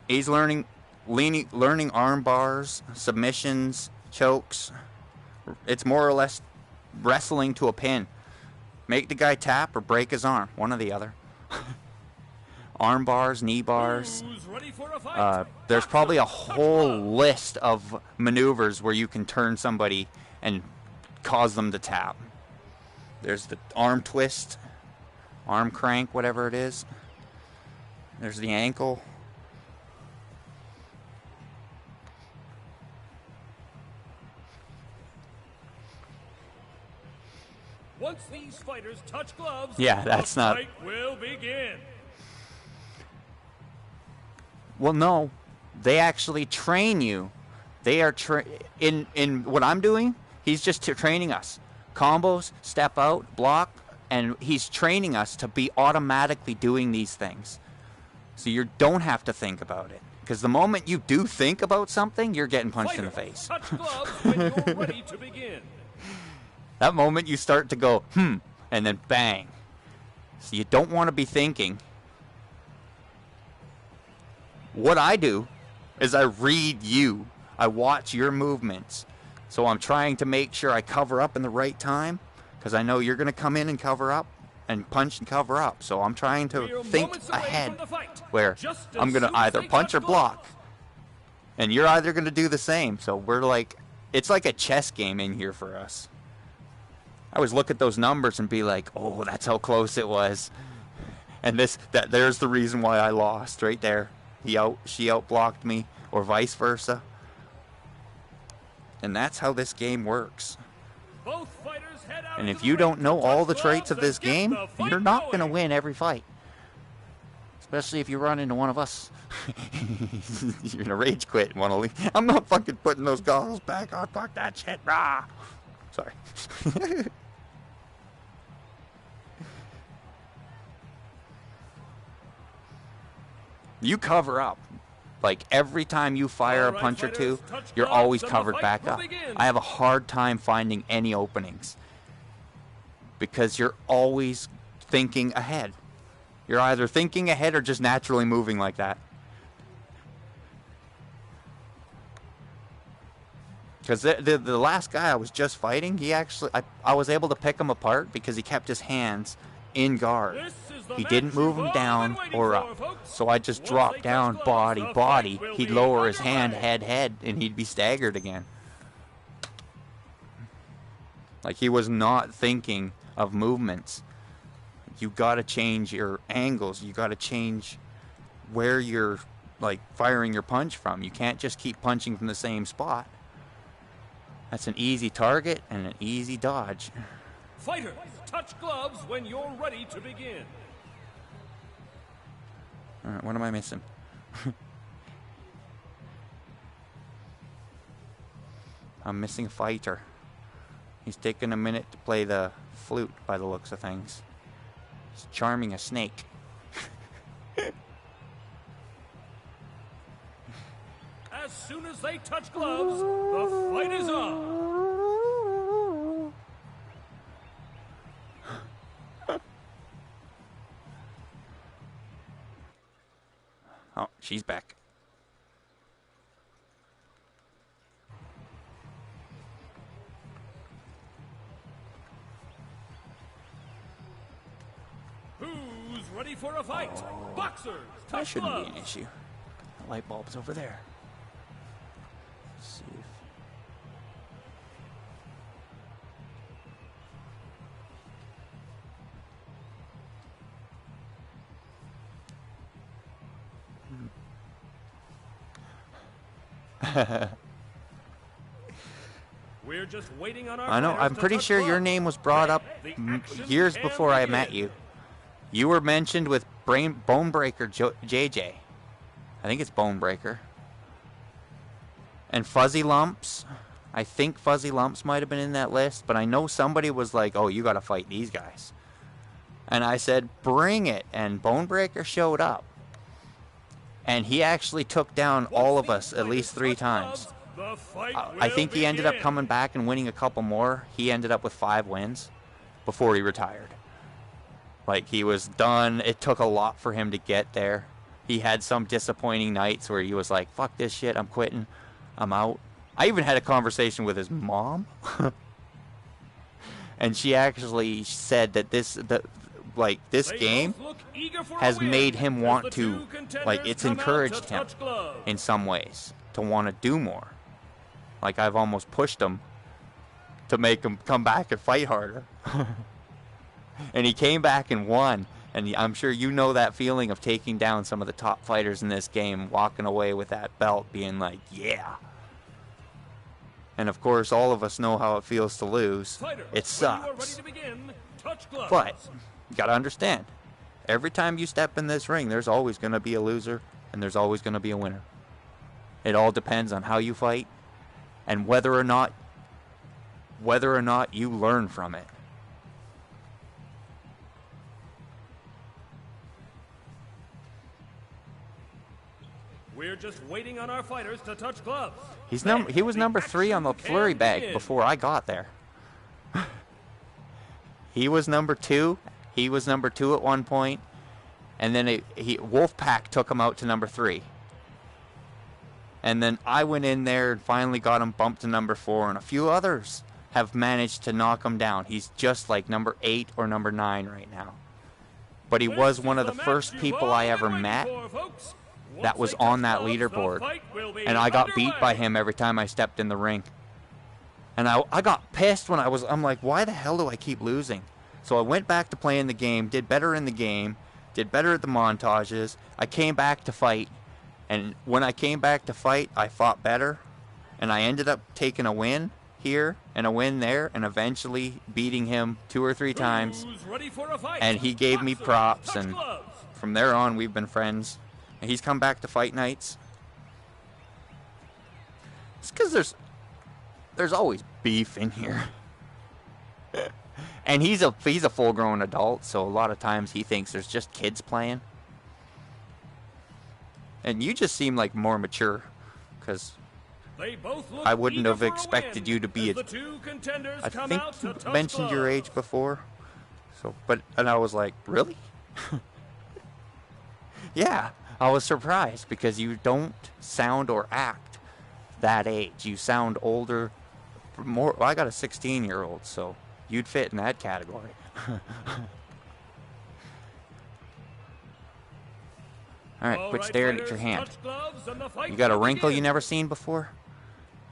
He's learning arm bars, submissions, chokes. It's more or less wrestling to a pin. Make the guy tap or break his arm, one or the other. Arm bars, knee bars. There's probably a whole list of maneuvers where you can turn somebody and cause them to tap. There's the arm twist, arm crank, whatever it is. There's the ankle. Once these fighters touch gloves, yeah, that's the not. fight will begin. Well, no, they actually train you. They are in what I'm doing. He's just training us. Combos, step out, block, and he's training us to be automatically doing these things. So you don't have to think about it. Because the moment you do think about something, you're getting punched in the face. Touch gloves when you're ready to begin. That moment you start to go, and then bang. So you don't want to be thinking. What I do is I read you. I watch your movements. So I'm trying to make sure I cover up in the right time, because I know you're going to come in and cover up and punch and cover up. So I'm trying to think ahead where I'm going to either punch or block. And you're either going to do the same. So we're like, it's like a chess game in here for us. I always look at those numbers and be like, oh, that's how close it was. And there's the reason why I lost right there. She out-blocked me, or vice versa. And that's how this game works. Both fighters head out and if you don't know all the traits of this game, you're not going to win every fight. Especially if you run into one of us. You're going to rage quit and want to leave. I'm not fucking putting those goggles back on. Fuck that shit. Rah! Sorry. You cover up. Like every time you fire a punch or two, you're always covered back up. I have a hard time finding any openings because you're always thinking ahead. You're either thinking ahead or just naturally moving like that. Because the last guy I was just fighting, he actually, I was able to pick him apart because he kept his hands in guard. He didn't move him down or up. So I just dropped down, body. He'd lower his hand, head, and he'd be staggered again. Like he was not thinking of movements. You gotta change your angles. You gotta change where you're like firing your punch from. You can't just keep punching from the same spot. That's an easy target and an easy dodge. Fighters, touch gloves when you're ready to begin. Alright, what am I missing? I'm missing a fighter. He's taking a minute to play the flute by the looks of things. He's charming a snake. As soon as they touch gloves, the fight is on. Oh, she's back. Who's ready for a fight? Boxers, That touch shouldn't gloves. be an issue. The light bulb's over there. Let's see if... We're just waiting on our I know, I'm pretty sure your name was brought up years before I met you. You were mentioned with Bonebreaker JJ. I think it's Bonebreaker. And Fuzzy Lumps. I think Fuzzy Lumps might have been in that list, but I know somebody was like, oh, you gotta fight these guys. And I said, bring it. And Bonebreaker showed up. And he actually took down all of us at least 3 times. I think he ended up coming back and winning a couple more. He ended up with 5 wins before he retired. Like, he was done. It took a lot for him to get there. he had some disappointing nights where he was like, fuck this shit, I'm quitting, I'm out. I even had a conversation with his mom. And she actually said that this game has made him want to, like, it's encouraged him in some ways to want to do more. Like, I've almost pushed him to make him come back and fight harder. And he came back and won. And I'm sure you know that feeling of taking down some of the top fighters in this game, walking away with that belt, being like, yeah. And of course, all of us know how it feels to lose. It sucks. But you gotta understand, every time you step in this ring, there's always gonna be a loser and there's always gonna be a winner. It all depends on how you fight and whether or not you learn from it. We're just waiting on our fighters to touch gloves. He was number 3 on the flurry bag before I got there. He was number 2. He was number 2 at one point, and then Wolfpack took him out to number 3. And then I went in there and finally got him bumped to number 4, and a few others have managed to knock him down. He's just like number 8 or number 9 right now. But he was one of the first people I ever met that was on that leaderboard, and I got beat by him every time I stepped in the ring. And I got pissed when I'm like, why the hell do I keep losing? So I went back to playing the game, did better in the game, did better at the montages. I came back to fight, and when I came back to fight, I fought better, and I ended up taking a win here and a win there, and eventually beating him 2 or 3 times. And he gave me props, and from there on, we've been friends. And he's come back to fight nights. It's because there's always beef in here. And he's a full-grown adult, so a lot of times he thinks there's just kids playing. And you just seem like more mature, because I wouldn't have expected you to be I think you mentioned your age before. And I was like, really? Yeah. I was surprised because you don't sound or act that age. You sound older. Well, I got a 16-year-old, so you'd fit in that category. All right, quit staring at your hand. You got a wrinkle you never seen before?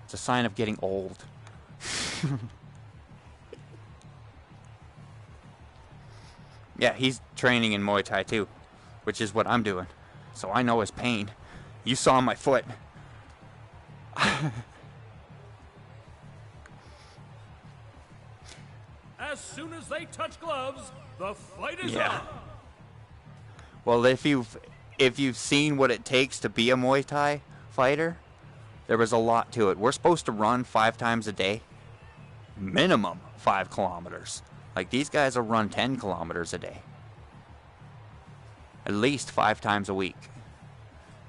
It's a sign of getting old. Yeah, he's training in Muay Thai too, which is what I'm doing. So I know his pain. You saw my foot. As soon as they touch gloves, the fight is on. Well, if you've seen what it takes to be a Muay Thai fighter, there was a lot to it. We're supposed to run 5 times a day. Minimum 5 kilometers. Like, these guys will run 10 kilometers a day. At least 5 times a week.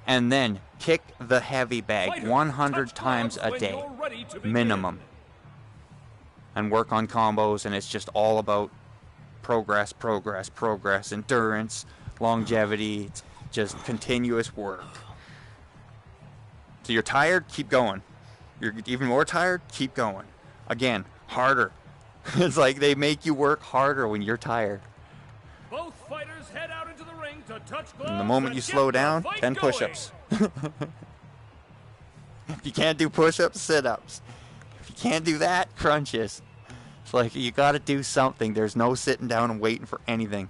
And then kick the heavy bag 100 times a day. Minimum. And work on combos, and it's just all about progress, endurance, longevity. It's just continuous work. So you're tired? Keep going. You're even more tired? Keep going. Again, harder. It's like they make you work harder when you're tired. Both fighters head out into the ring to touch gloves. And the moment you slow down, 10 push-ups. If you can't do push-ups, sit-ups. If you can't do that, crunches. It's like you got to do something. There's no sitting down and waiting for anything.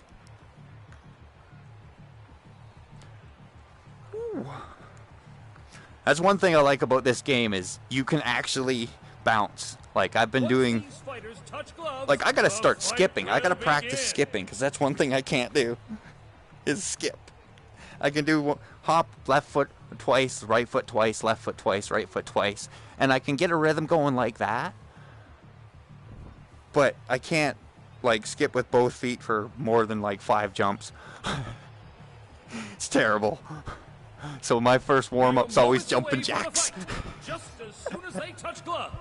Ooh. That's one thing I like about this game is you can actually bounce. Like, I've been doing, like, I gotta start skipping. I gotta practice skipping, because that's one thing I can't do, is skip. I can do hop, left foot twice, right foot twice, left foot twice, right foot twice, and I can get a rhythm going like that, but I can't, like, skip with both feet for more than, like, 5 jumps. It's terrible. So my first warm-up's always jumping jacks. Just as soon as they touch gloves.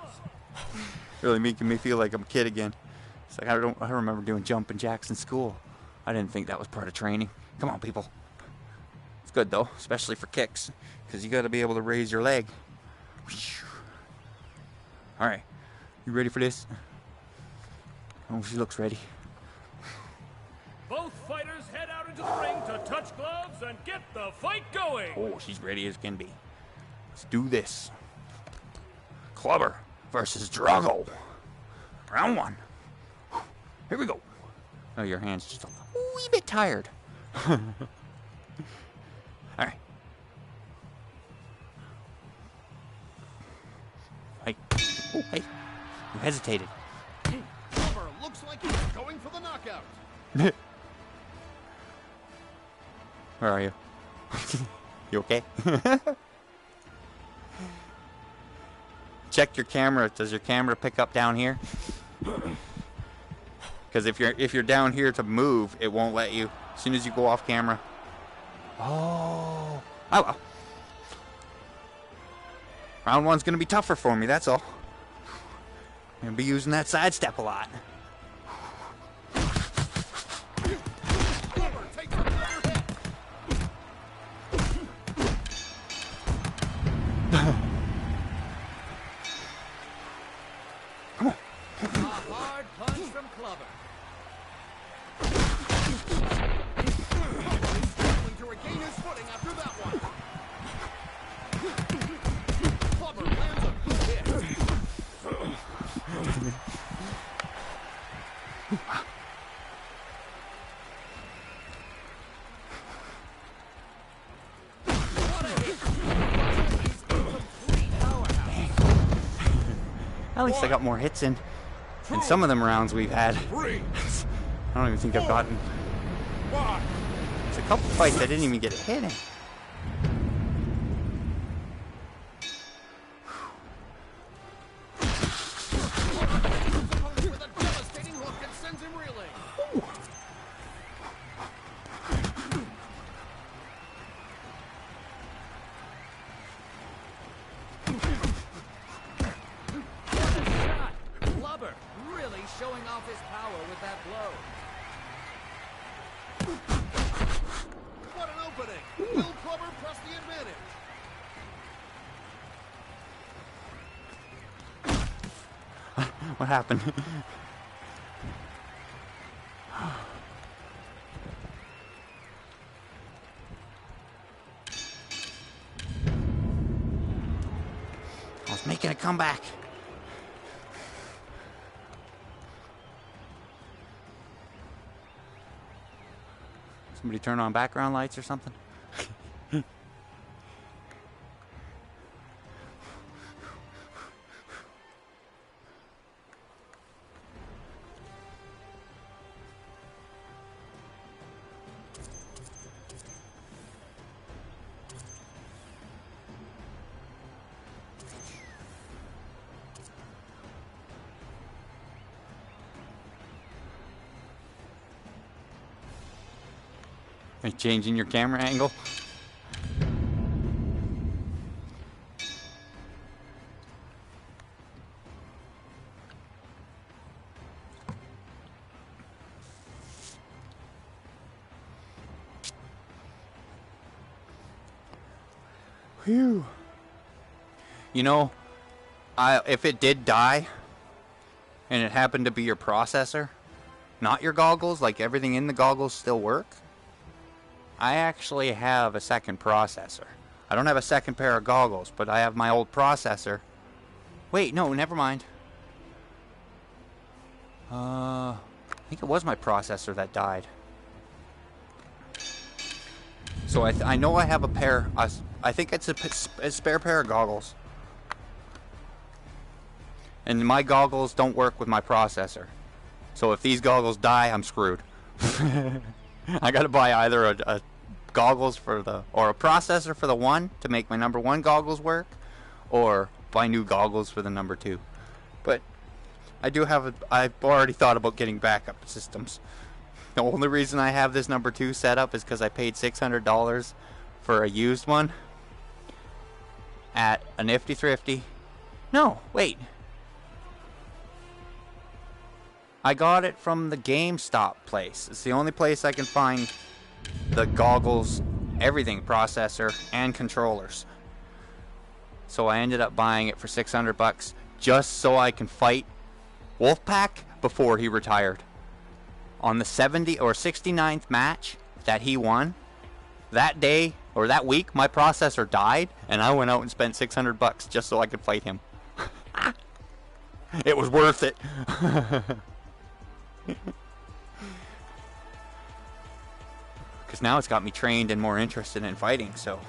Really making me feel like I'm a kid again. It's like I remember doing jumping jacks in school. I didn't think that was part of training. Come on, people. It's good though, especially for kicks, because you got to be able to raise your leg. All right, you ready for this? Oh, she looks ready. Both fighters head out into the ring to touch gloves and get the fight going. Oh, she's ready as can be. Let's do this. Clubber versus Drago. Round one. Here we go. Oh, your hand's just a wee bit tired. All right. Hey. Oh, hey. You hesitated. Clubber looks like he's going for the knockout. Where are you? You okay? Check your camera. Does your camera pick up down here? Because if you're down here to move, it won't let you. As soon as you go off camera. Oh. Oh well. Round one's gonna be tougher for me. That's all. I'm gonna be using that sidestep a lot. Clubber takes another hit. Come on. A hard punch from Clubber. Clubber is struggling to regain his footing after that one. Clubber lands a good hit. What a hit! Clubber is a complete powerhouse. At least I got more hits in some of them rounds we've had. Three, I don't even think I've gotten. one. It's a couple fights I didn't even get a hit in. With a devastating hook that sends him reeling. What a shot! Clubber really showing off his power with that blow. What an opening! Will Clubber press the advantage? What happened? I was making a comeback. Somebody turn on background lights or something? Are you changing your camera angle? Whew. You know, if it did die, and it happened to be your processor, not your goggles, like everything in the goggles still work, I actually have a second processor. I don't have a second pair of goggles, but I have my old processor. Wait, no, never mind. I think it was my processor that died. So I know I have a pair. I think it's a spare pair of goggles. And my goggles don't work with my processor. So if these goggles die, I'm screwed. I gotta buy either a goggles for the, or a processor for the one to make my number one goggles work, or buy new goggles for the number two. But I do have I've already thought about getting backup systems. The only reason I have this number two set up is because I paid $600 for a used one at a Nifty Thrifty. No, wait. I got it from the GameStop place. It's the only place I can find the goggles everything, processor and controllers. So I ended up buying it for $600 just so I can fight Wolfpack before he retired. On the 70 or 69th match that he won, that day or that week, my processor died, and I went out and spent $600 just so I could fight him. It was worth it. Because now it's got me trained and more interested in fighting, so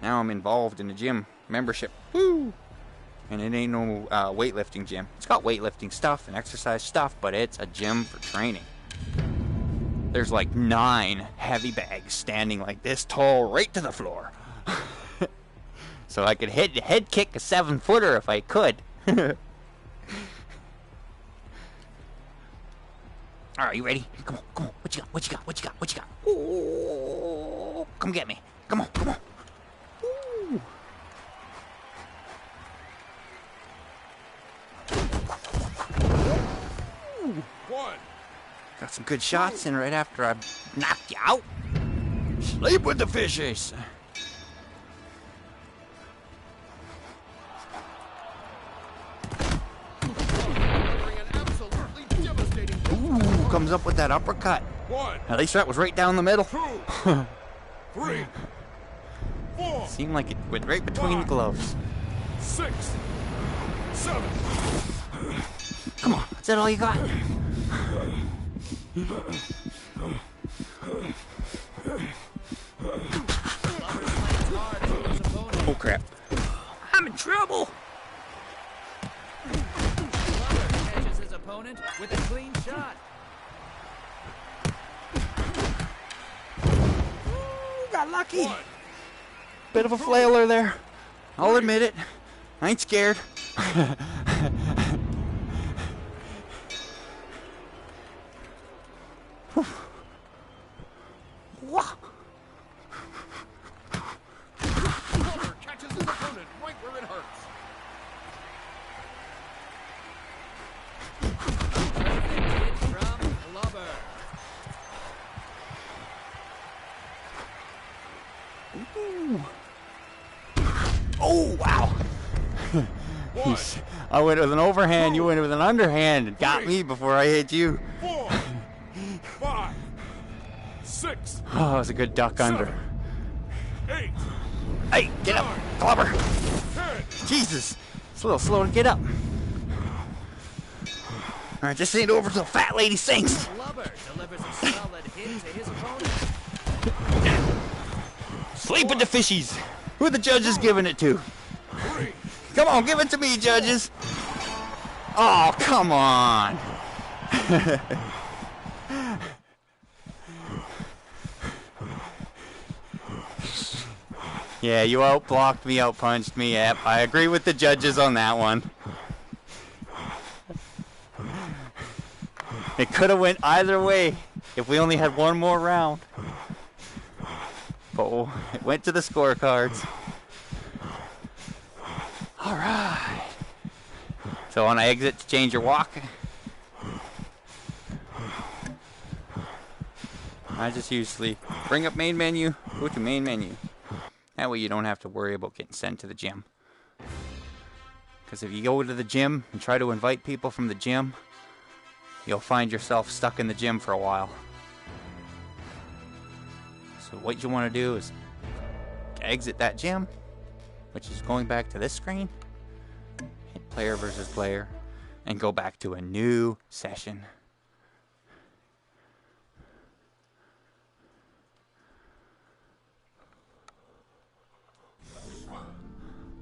now I'm involved in the gym membership. Woo! And it ain't no weightlifting gym. It's got weightlifting stuff and exercise stuff, but it's a gym for training. There's like 9 heavy bags standing like this tall right to the floor. So I could head kick a 7-footer if I could. Alright, you ready? Come on. What you got? Ooh, come get me. Come on. Ooh. One. Got some good shots in right after I knocked you out. Sleep with the fishes. Ooh, comes up with that uppercut. One. At least that was right down the middle. 2, 3, 4, Seemed like it went right between the gloves. 6, 7. Come on, is that all you got? Oh crap. I'm in trouble. Glover catches his opponent with a clean shot. Ooh, got lucky. 1. Bit of a flailer there. I'll admit it. I ain't scared. Glover catches his opponent right where it hurts. Perfect hit from Glover. Oh, wow. One. I went with an overhand, you went with an underhand and got me before I hit you. 4, 5, 6, Oh, that was a good duck under. 8, Hey, get up, Glover. 10. Jesus, it's a little slow to get up. All right, just ain't over till fat lady sings. Glover delivers a solid hit to his opponent. Sleep with the fishies. Who are the judges giving it to? 3. Come on, give it to me, judges. Oh, come on. Yeah, you outblocked me, outpunched me. Yep, I agree with the judges on that one. It could have went either way if we only had one more round. But it went to the scorecards. All right. So on exit to change your walk, I just usually bring up main menu, go to main menu. That way you don't have to worry about getting sent to the gym. Because if you go to the gym and try to invite people from the gym, you'll find yourself stuck in the gym for a while. So what you want to do is exit that gym, which is going back to this screen, hit player versus player, and go back to a new session.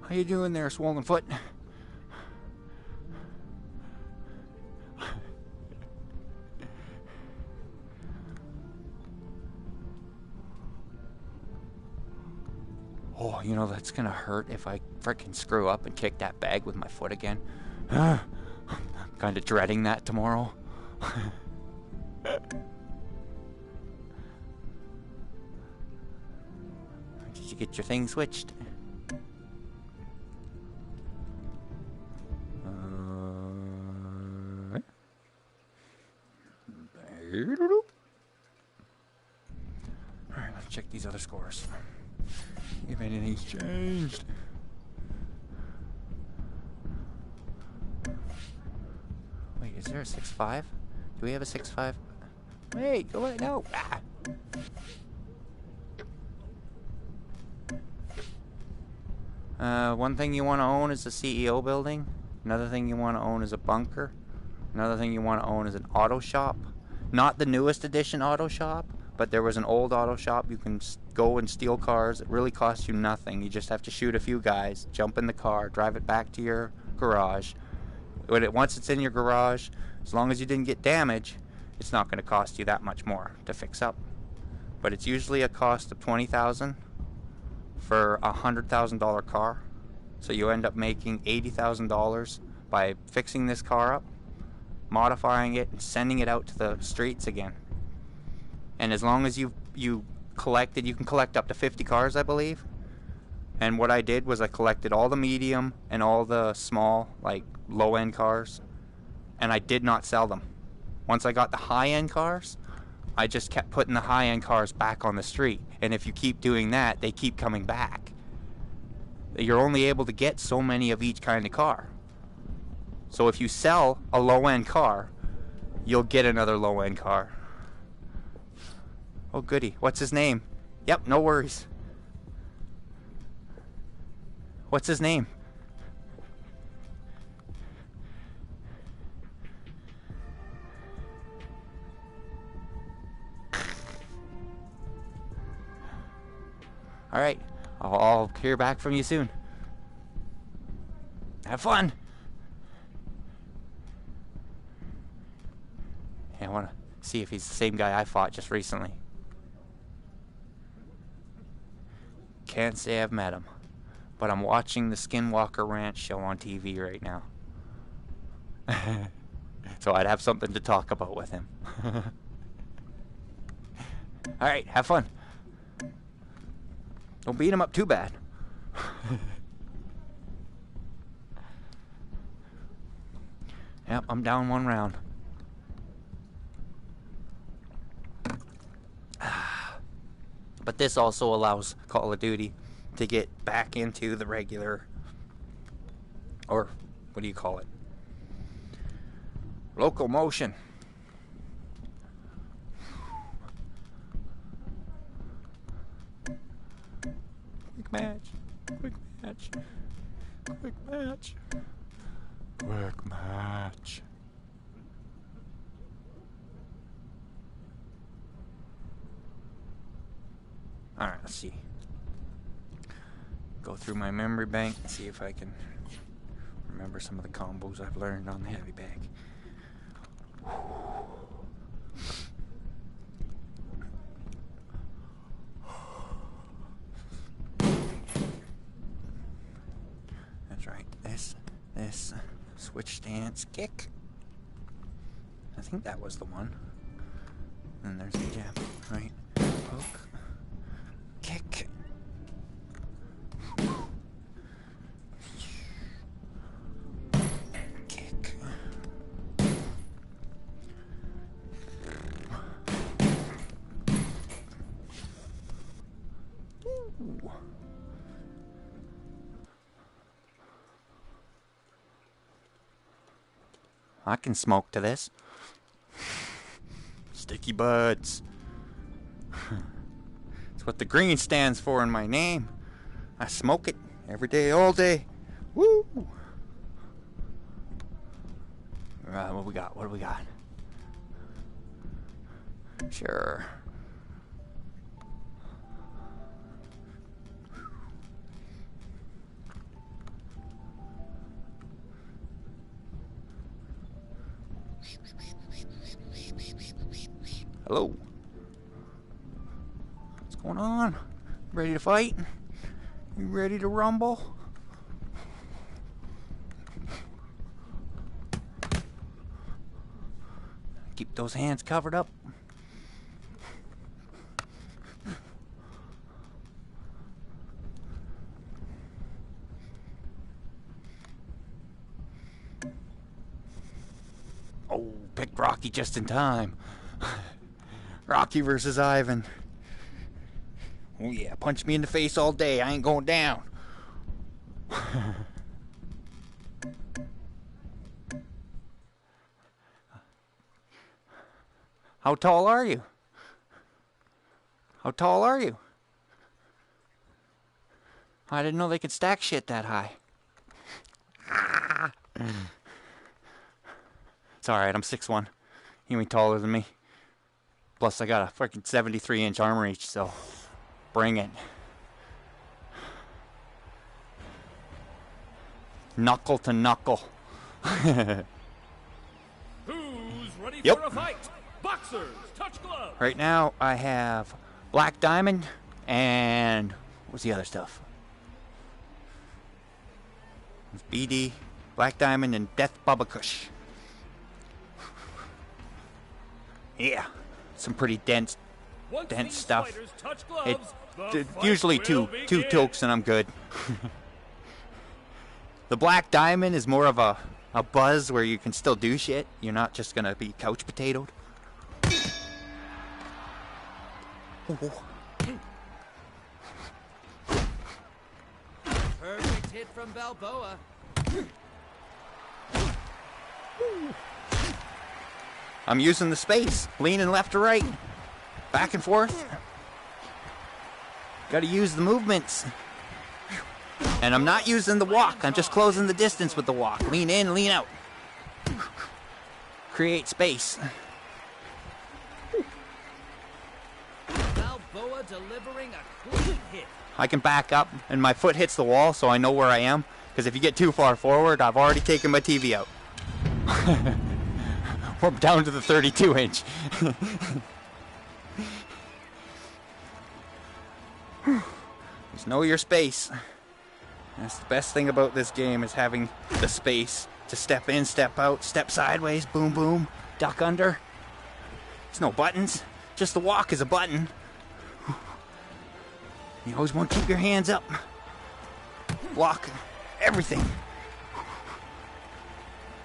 How you doing there, swollen foot? Oh, you know, that's gonna hurt if I frickin' screw up and kick that bag with my foot again. I'm kinda dreading that tomorrow. Did you get your thing switched? scores. If anything's changed. Wait, is there a 6.5? Do we have a 6.5? Wait, go ahead. No. One thing you want to own is the CEO building. Another thing you want to own is a bunker. Another thing you want to own is an auto shop. Not the newest edition auto shop, but there was an old auto shop. You can go and steal cars. It really costs you nothing. You just have to shoot a few guys, jump in the car, drive it back to your garage. Once it's in your garage, as long as you didn't get damage, it's not going to cost you that much more to fix up. But it's usually a cost of $20,000 for a $100,000 car. So you end up making $80,000 by fixing this car up, modifying it, and sending it out to the streets again. And as long as you collected, you can collect up to 50 cars, I believe. And what I did was I collected all the medium and all the small, like low-end cars, and I did not sell them. Once I got the high-end cars, I just kept putting the high-end cars back on the street. And if you keep doing that, they keep coming back. You're only able to get so many of each kind of car. So if you sell a low-end car, you'll get another low-end car. Oh, goody. What's his name? Yep, no worries. What's his name? All right. I'll hear back from you soon. Have fun. Yeah, I want to see if he's the same guy I fought just recently. Can't say I've met him, but I'm watching the Skinwalker Ranch show on TV right now. So I'd have something to talk about with him. All right, have fun. Don't beat him up too bad. Yep, I'm down one round. But this also allows Call of Duty to get back into the regular, or what do you call it? Locomotion. Quick match. Quick match. Quick match. Quick match. Alright, let's see. Go through my memory bank and see if I can remember some of the combos I've learned on the heavy bag. That's right. This switch stance kick. I think that was the one. And there's the jab. Right. Poke. Kick. Kick. Ooh. I can smoke to this. Sticky buds. It's what the green stands for in my name. I smoke it every day, all day. Woo! What we got? What do we got? Sure. Hello. What's going on? Ready to fight? You ready to rumble? Keep those hands covered up. Oh, picked Rocky just in time. Rocky versus Ivan. Oh yeah, punch me in the face all day. I ain't going down. How tall are you? How tall are you? I didn't know they could stack shit that high. It's alright, I'm 6'1". You ain't taller than me. Plus I got a freaking 73-inch arm reach, so bring it. Knuckle to knuckle. Who's ready Yep. for a fight? Boxers, touch gloves. Right now I have Black Diamond and what's the other stuff? It's BD, Black Diamond, and Death Bubba Kush. Yeah, some pretty dense Once these stuff. fighters touch gloves, the fight Usually will two begin. tokes and I'm good. The Black Diamond is more of a buzz where you can still do shit. You're not just gonna be couch potatoed. Perfect hit from Balboa. I'm using the space, leaning left to right, back and forth. Gotta use the movements. And I'm not using the walk, I'm just closing the distance with the walk. Lean in, lean out. Create space. Balboa delivering a clean hit. I can back up and my foot hits the wall so I know where I am. Because if you get too far forward, I've already taken my TV out. We're down to the 32-inch. Just know your space. That's the best thing about this game is having the space to step in, step out, step sideways, boom, boom, duck under. There's no buttons. Just the walk is a button. You always want to keep your hands up. Block everything.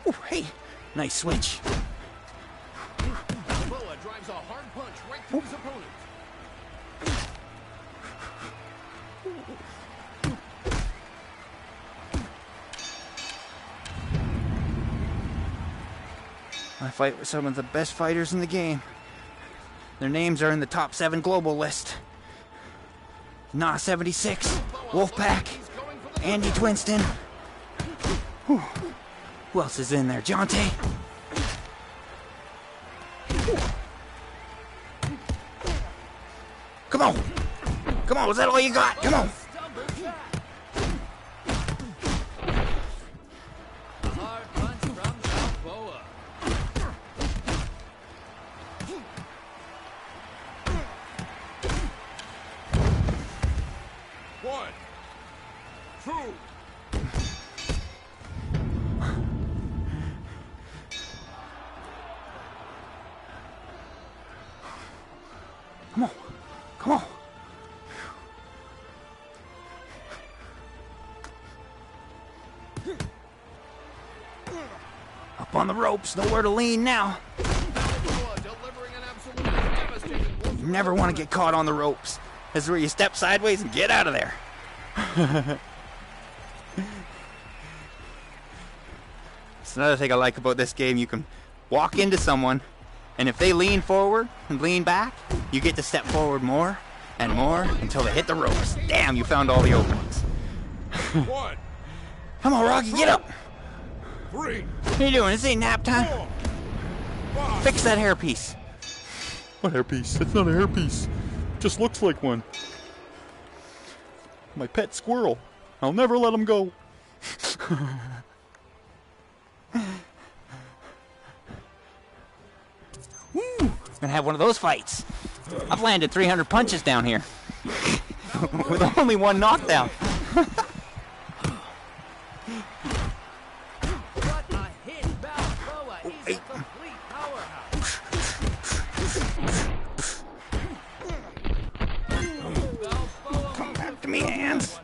Ooh, hey, nice switch. Balboa drives a hard punch right through his opponent. I fight with some of the best fighters in the game. Their names are in the top 7 global list. Nah 76, Wolfpack, Andy Twinston. Whew. Who else is in there? Jonte. Come on. Come on, was that all you got? Come on. A hard punch from Balboa. One, two. Come on. Come on. Up on the ropes, nowhere to lean now. Balboa delivering an absolutely devastating blow. You never want to get caught on the ropes. This is where you step sideways and get out of there. It's another thing I like about this game. You can walk into someone, and if they lean forward and lean back, you get to step forward more and more until they hit the ropes. Damn, you found all the openings. One, Come on, Rocky, get up. three, What are you doing? This ain't nap time. 4, 5. Fix that hairpiece. What hairpiece? It's not a hairpiece. Just looks like one. My pet squirrel. I'll never let him go. Woo! Gonna have one of those fights. I've landed 300 punches down here with only one knockdown. What a hit, Balboa. He's a complete powerhouse. Balboa Come back to me, hands.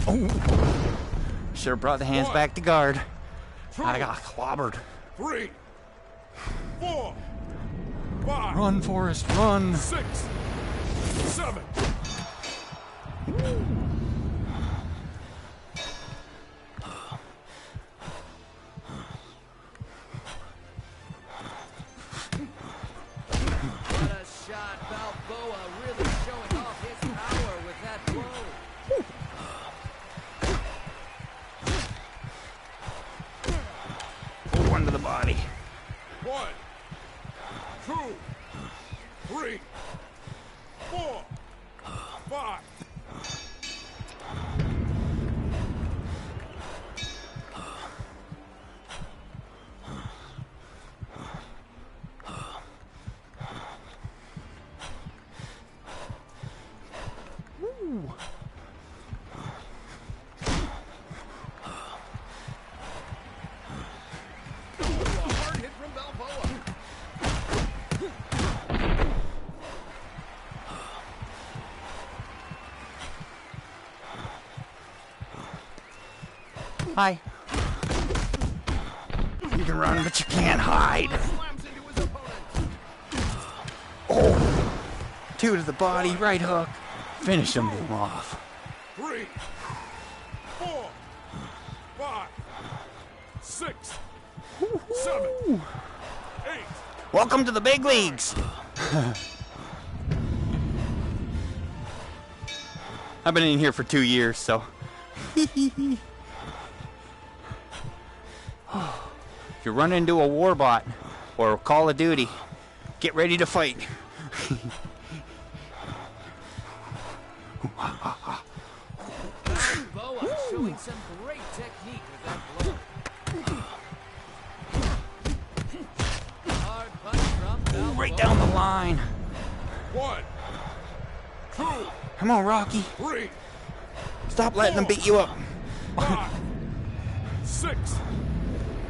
Oh, should have brought the hands back to guard. I got clobbered. 3, 4. 5, Run, Forrest, run. 6, 7. What a shot. Balboa really showing off his power with that blow. Oh, one to the body. 1, 2, 3, 4, 5. A hard hit from Balboa. Hi. You can run, but you can't hide. Slams into his opponent. Oh, 2 to the body, right hook. Finish him off. 3, 4, 5, 6, 7, 8. Welcome to the big leagues. I've been in here for 2 years, so. If you run into a Warbot or Call of Duty, get ready to fight. Balboa showing some great technique with that blow. Hard punch from Balboa. Right down the line. 1, 2, Come on, Rocky. 3, Stop letting them beat you up. 5, 6,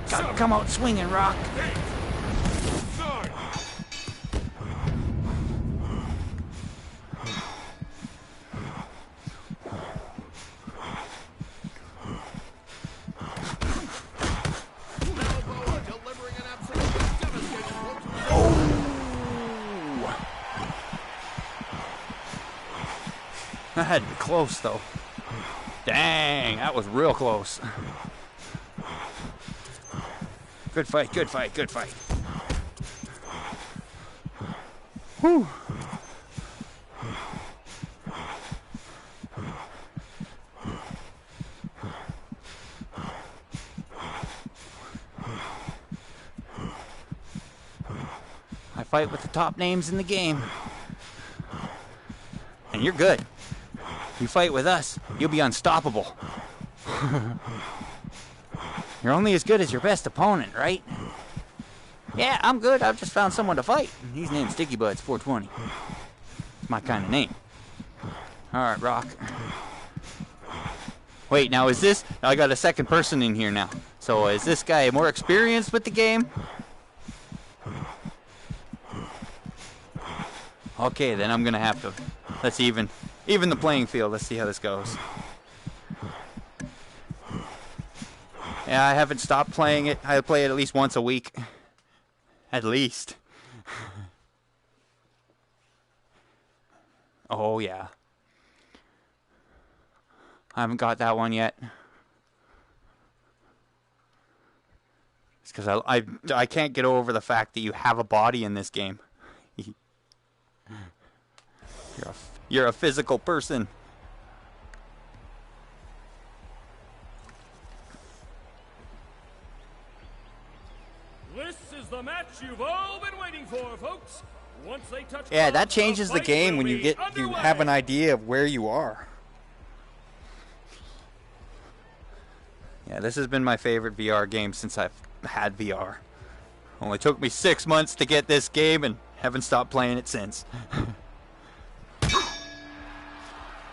Gotta come out swinging, Rock. 8, 9. Balboa delivering an absolutely devastating blow to the That had to be close, though. Dang, that was real close. Good fight, good fight, good fight. Whew. I fight with the top names in the game. And you're good. You fight with us, you'll be unstoppable. You're only as good as your best opponent, right? Yeah, I'm good. I've just found someone to fight. He's named Sticky Buds 420. It's my kind of name. Alright, Rock. Wait, now is this... I got a second person in here now. So is this guy more experienced with the game? Okay, then I'm gonna have to... Let's even the playing field. Let's see how this goes. Yeah, I haven't stopped playing it. I play it at least once a week. At least. Oh, yeah. I haven't got that one yet. It's because I can't get over the fact that you have a body in this game. You're a physical person. This is the match you've all been waiting for, folks. Once they touch Yeah, that gloves, changes the fight game will when you be you underway. have an idea of where you are. Yeah, this has been my favorite VR game since I've had VR. Only took me 6 months to get this game and haven't stopped playing it since.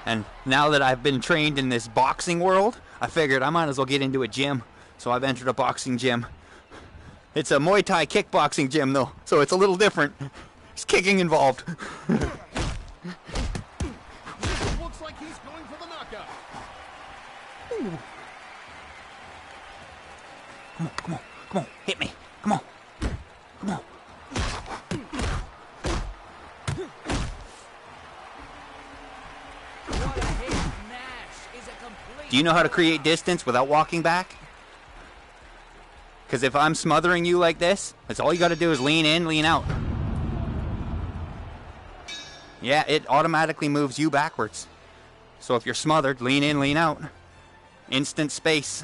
And now that I've been trained in this boxing world, I figured I might as well get into a gym. So I've entered a boxing gym. It's a Muay Thai kickboxing gym though, so it's a little different. There's kicking involved. Looks like he's going for the knockout. Come on, come on, come on, hit me. Come on, come on. Do you know how to create distance without walking back? Because if I'm smothering you like this, that's all you got to do is lean in, lean out. Yeah, it automatically moves you backwards. So if you're smothered, lean in, lean out. Instant space.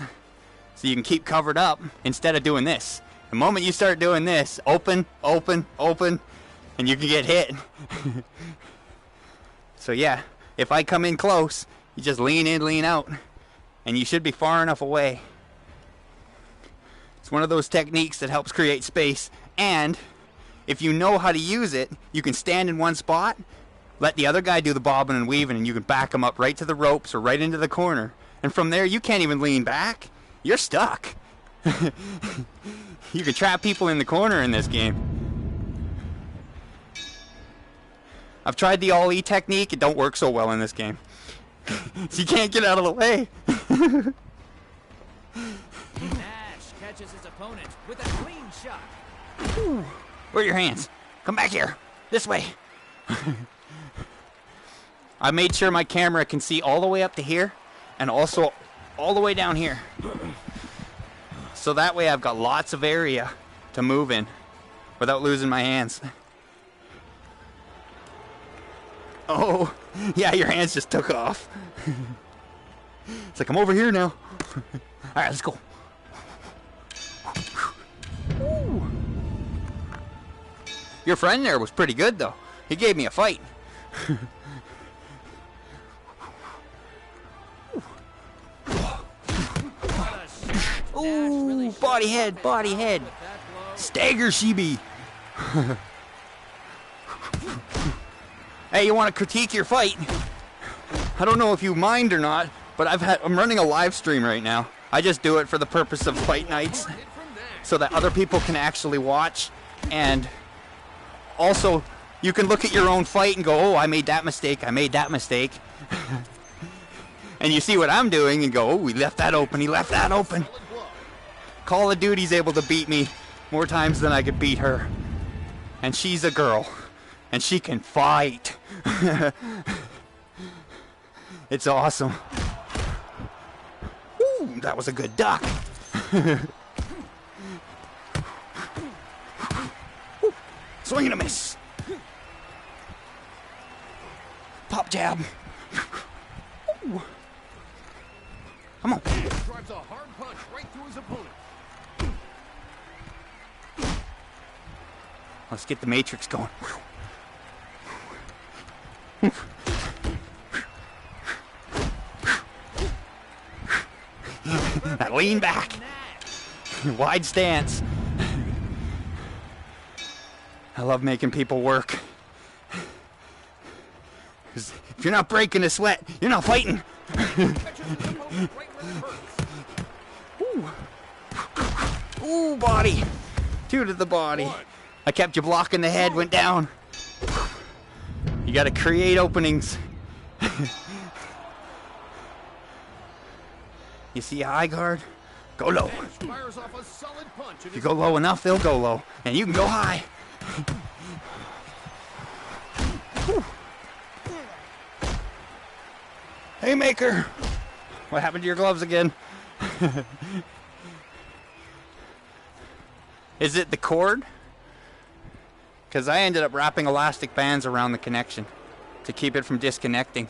So you can keep covered up instead of doing this. The moment you start doing this, open, open, open, and you can get hit. So yeah, if I come in close, you just lean in, lean out, and you should be far enough away. It's one of those techniques that helps create space, and if you know how to use it, you can stand in one spot, let the other guy do the bobbing and weaving, and you can back him up right to the ropes or right into the corner. And from there, you can't even lean back. You're stuck. You can trap people in the corner in this game. I've tried the all-E technique. It don't work so well in this game. So you can't get out of the way. Nash catches his opponent with a clean shot. Where are your hands? Come back here. This way. I made sure my camera can see all the way up to here and also all the way down here. So that way I've got lots of area to move in without losing my hands. Oh, yeah, your hands just took off. It's like, I'm over here now. All right, let's go. Ooh. Your friend there was pretty good, though. He gave me a fight. Ooh, body head, body head. Stagger Sheeby. Hey, you want to critique your fight? I don't know if you mind or not, but I'm running a live stream right now. I just do it for the purpose of fight nights so that other people can actually watch, and also you can look at your own fight and go, oh, I made that mistake, I made that mistake. And you see what I'm doing and go, oh, he left that open, he left that open. Call of Duty's able to beat me more times than I could beat her. And she's a girl. And she can fight. It's awesome. Ooh, that was a good duck. Swing and a miss. Pop jab. Ooh. Come on. Drives a hard punch right through his opponent. Let's get the matrix going. That lean back. Wide stance. I love making people work. 'Cause if you're not breaking a sweat, you're not fighting. Ooh. Ooh, body. Two to the body. I kept you blocking the head, went down. You gotta create openings. You see a high guard? Go low. If you go low enough, they'll go low. And you can go high. Haymaker! What happened to your gloves again? Is it the cord? Because I ended up wrapping elastic bands around the connection to keep it from disconnecting.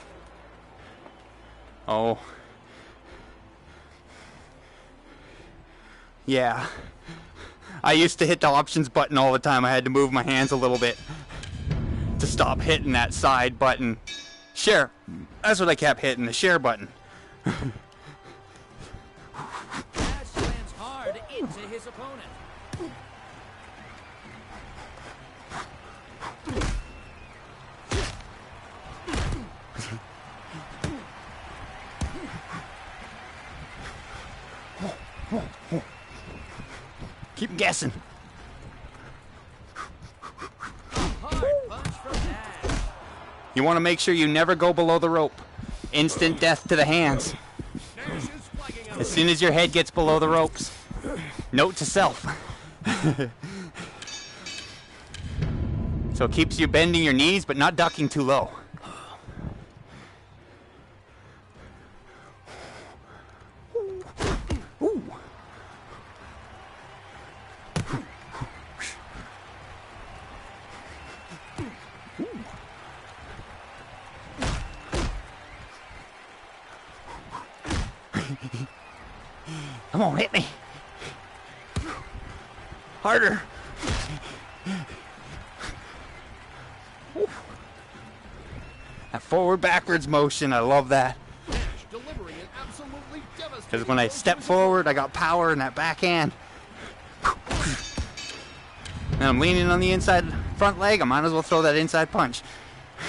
Oh. Yeah. I used to hit the options button all the time. I had to move my hands a little bit to stop hitting that side button. Share. That's what I kept hitting, the share button. Nash slams hard into his opponent. Keep guessing. Hard punch from Nash. You want to make sure you never go below the rope. Instant death to the hands. As soon as your head gets below the ropes. Note to self. So it keeps you bending your knees but not ducking too low. Come on, hit me. Harder. That forward backwards motion, I love that. Because when I step forward, I got power in that backhand. And I'm leaning on the inside front leg, I might as well throw that inside punch.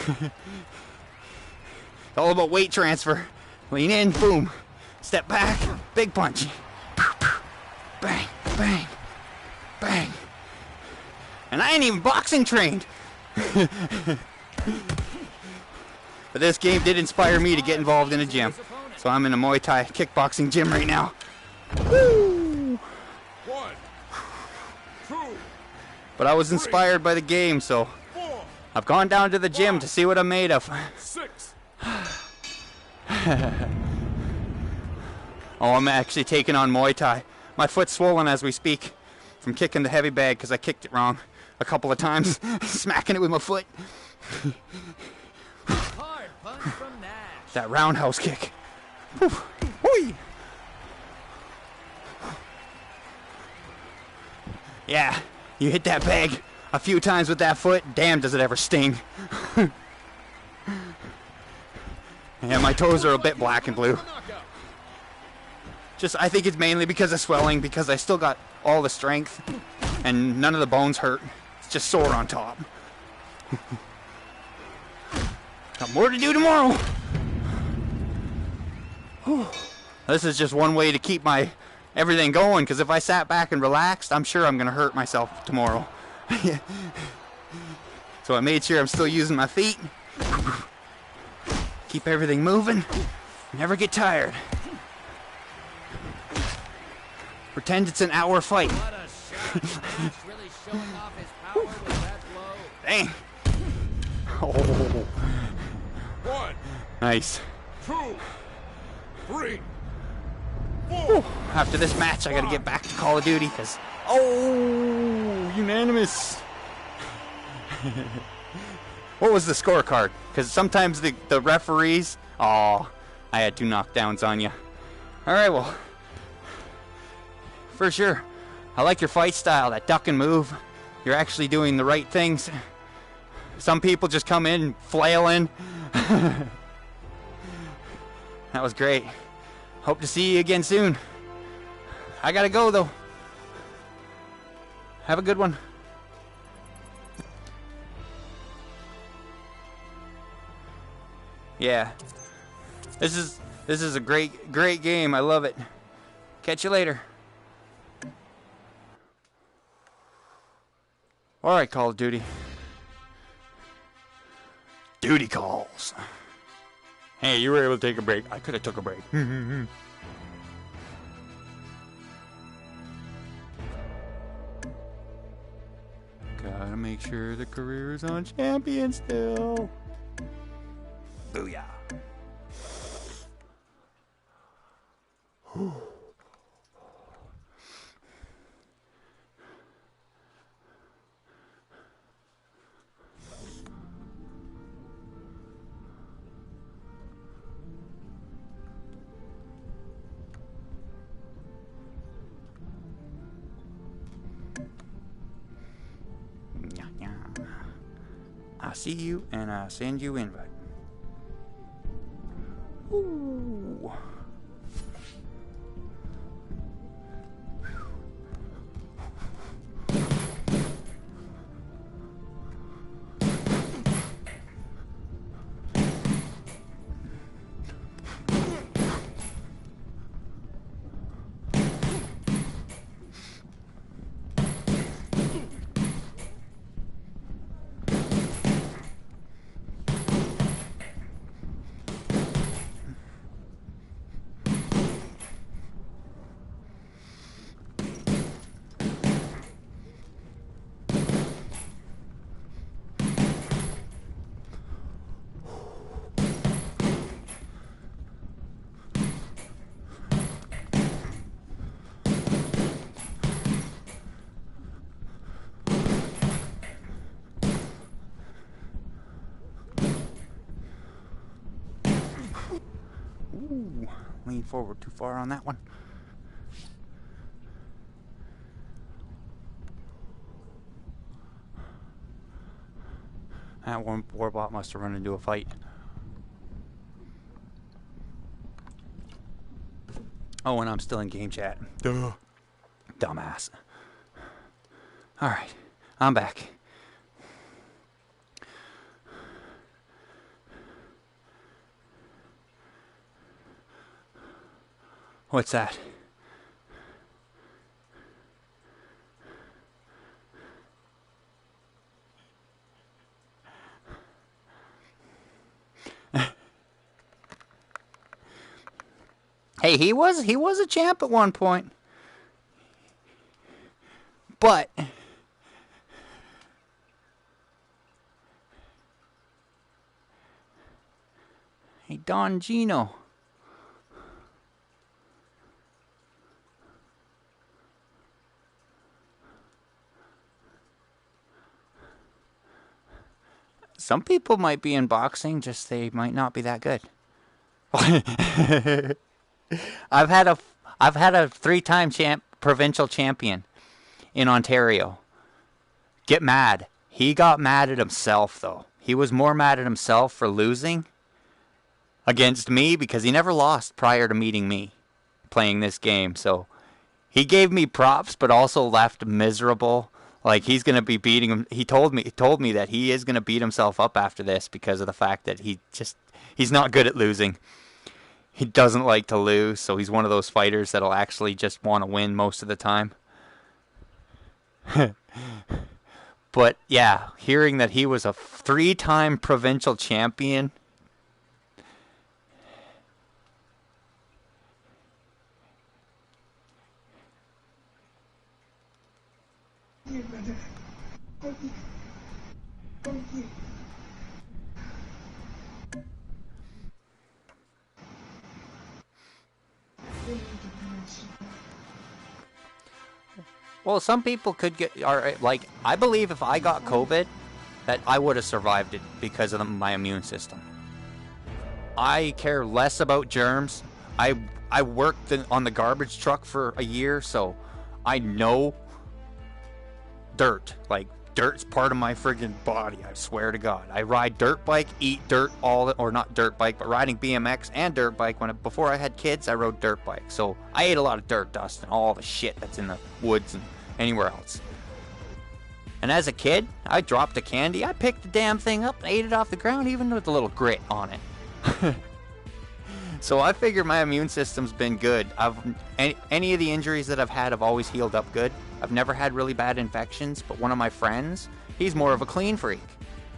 It's all about weight transfer. Lean in, boom. Step back, big punch. Bang, bang, bang. And I ain't even boxing trained. But this game did inspire me to get involved in a gym. So I'm in a Muay Thai kickboxing gym right now. Woo! 1, 2, But I was inspired by the game, so 4, I've gone down to the gym to see what I'm made of. 6. Oh, I'm actually taking on Muay Thai. My foot's swollen as we speak from kicking the heavy bag because I kicked it wrong a couple of times, smacking it with my foot. Hard punch from Nash. That roundhouse kick. Whee! Yeah, you hit that bag a few times with that foot, damn does it ever sting. Yeah, my toes are a bit black and blue. I think it's mainly because of swelling, because I still got all the strength and none of the bones hurt. It's just sore on top. Got more to do tomorrow. This is just one way to keep my everything going, because if I sat back and relaxed, I'm sure I'm going to hurt myself tomorrow. So I made sure I'm still using my feet. Keep everything moving. Never get tired. Pretend it's an hour fight. What a shot. Nash really showing off his power with that blow. Dang. Oh. 1, Nice. 2, 3, 4. After this match, I gotta get back to Call of Duty, because... Oh! Unanimous! What was the scorecard? Because sometimes the referees... Oh, I had 2 knockdowns on you. Alright, well... For sure. I like your fight style, that duck and move. You're actually doing the right things. Some people just come in flailing. That was great. Hope to see you again soon. I gotta go though. Have a good one. Yeah. This is a great game. I love it. Catch you later. Alright, Call of Duty. Duty calls. Hey, you were able to take a break. I could have took a break. Gotta make sure the career is on champion still. Booyah. I see you and I send you invite. Ooh. lean forward too far on that one. That one warbot must have run into a fight. Oh, and I'm still in game chat. Duh. Dumbass. Alright, I'm back. What's that? Hey, he was a champ at one point. But hey, Don Gino. Some people might be in boxing, just they might not be that good. I've had a 3-time provincial champion in Ontario get mad. He got mad at himself, though. He was more mad at himself for losing against me because he never lost prior to meeting me playing this game. So he gave me props, but also left miserable. Like, he's going to be beating him. He told me that he is going to beat himself up after this because of the fact that he's not good at losing. He doesn't like to lose, so he's one of those fighters that'll actually just want to win most of the time. But yeah, hearing that he was a 3-time provincial champion. Well, some people could get, like, I believe if I got COVID, that I would have survived it because of my immune system. I care less about germs. I worked on the garbage truck for a year, so I know dirt. Like, dirt's part of my friggin' body, I swear to God. I ride dirt bike, eat dirt, or not dirt bike, but riding BMX and dirt bike. Before I had kids, I rode dirt bike. So I ate a lot of dirt dust and all the shit that's in the woods and anywhere else. And as a kid, I dropped a candy, I picked the damn thing up and ate it off the ground, even with a little grit on it. So I figure my immune system's been good. Any of the injuries that I've had have always healed up good. I've never had really bad infections, but one of my friends, he's more of a clean freak.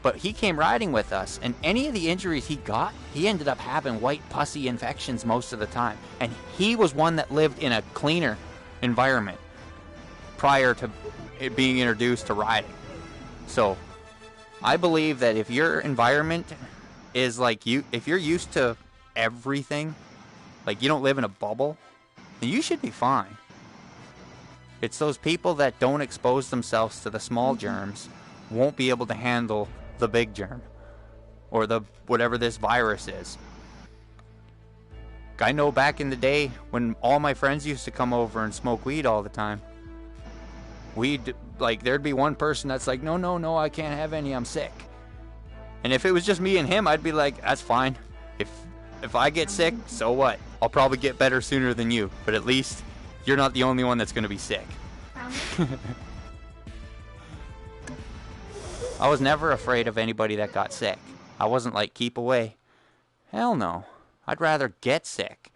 But he came riding with us, and any of the injuries he got, he ended up having white pussy infections most of the time. And he was one that lived in a cleaner environment prior to it being introduced to riding. So I believe that if your environment is like if you're used to everything, like you don't live in a bubble, then you should be fine. It's those people that don't expose themselves to the small germs won't be able to handle the big germ or the whatever this virus is. I know back in the day when all my friends used to come over and smoke weed all the time, there'd be one person that's like, no, I can't have any, I'm sick. And if it was just me and him, I'd be like, that's fine. If I get sick, so what? I'll probably get better sooner than you, but at least you're not the only one that's going to be sick. I was never afraid of anybody that got sick. I wasn't like, keep away. Hell no. I'd rather get sick.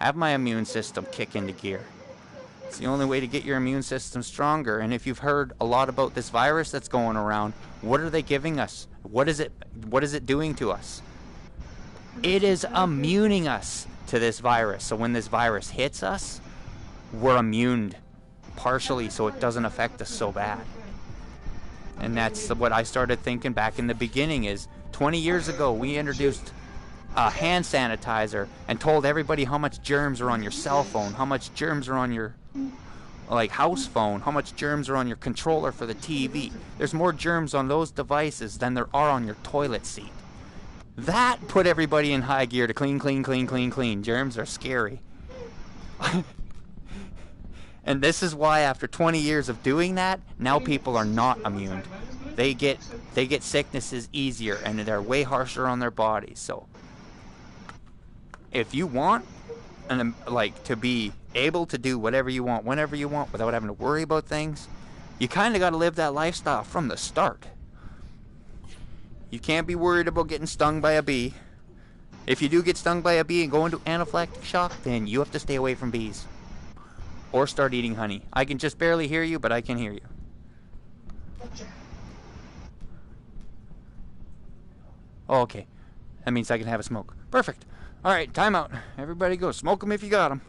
Have my immune system kick into gear. It's the only way to get your immune system stronger. And if you've heard a lot about this virus that's going around, what are they giving us? What is it doing to us? It is immuning us to this virus. So when this virus hits us, we're immune partially so it doesn't affect us so bad. And that's what I started thinking back in the beginning is 20 years ago we introduced a hand sanitizer and told everybody how much germs are on your cell phone, how much germs are on your house phone, how much germs are on your controller for the TV. There's more germs on those devices than there are on your toilet seat. That put everybody in high gear to clean, clean, clean, clean, clean. Germs are scary. And this is why after 20 years of doing that, now people are not immune. They get sicknesses easier and they're way harsher on their bodies. So if you want like to be able to do whatever you want whenever you want without having to worry about things, you kind of got to live that lifestyle from the start. You can't be worried about getting stung by a bee. If you do get stung by a bee and go into anaphylactic shock, then you have to stay away from bees. Or start eating honey. I can just barely hear you, but I can hear you. Oh, okay. That means I can have a smoke. Perfect. Alright, time out. Everybody go. Smoke them if you got them.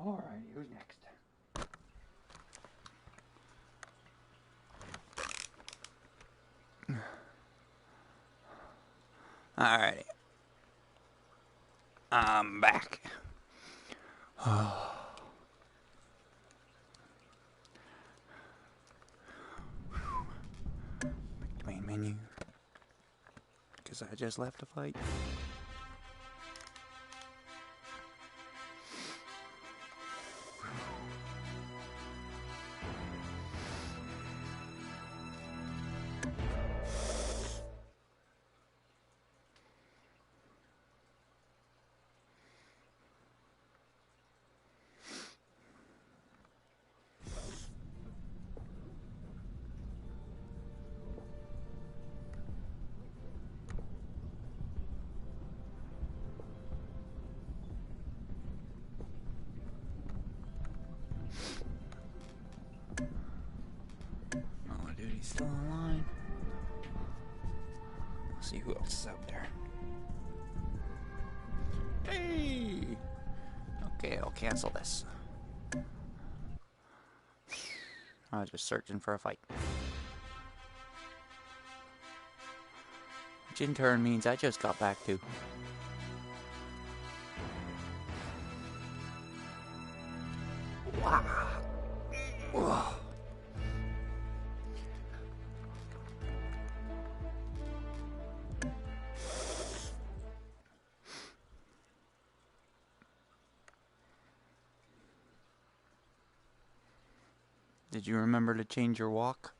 Alrighty, who's next? Alrighty. I'm back. Back to main menu. Because I just left a fight. Duty's still online. Let's see who else is out there. Hey! Okay, I'll cancel this. I was just searching for a fight. Which in turn means I just got back to. Wow. Whoa. Did you remember to change your walk?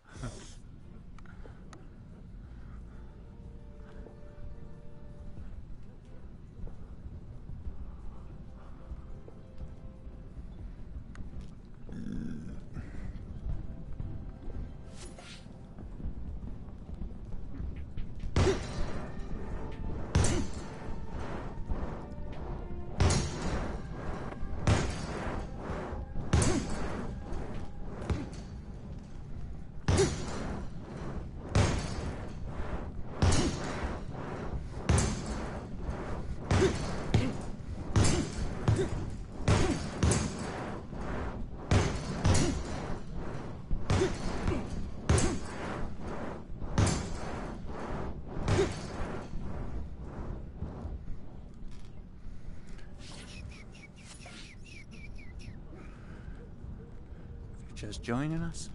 Just joining us,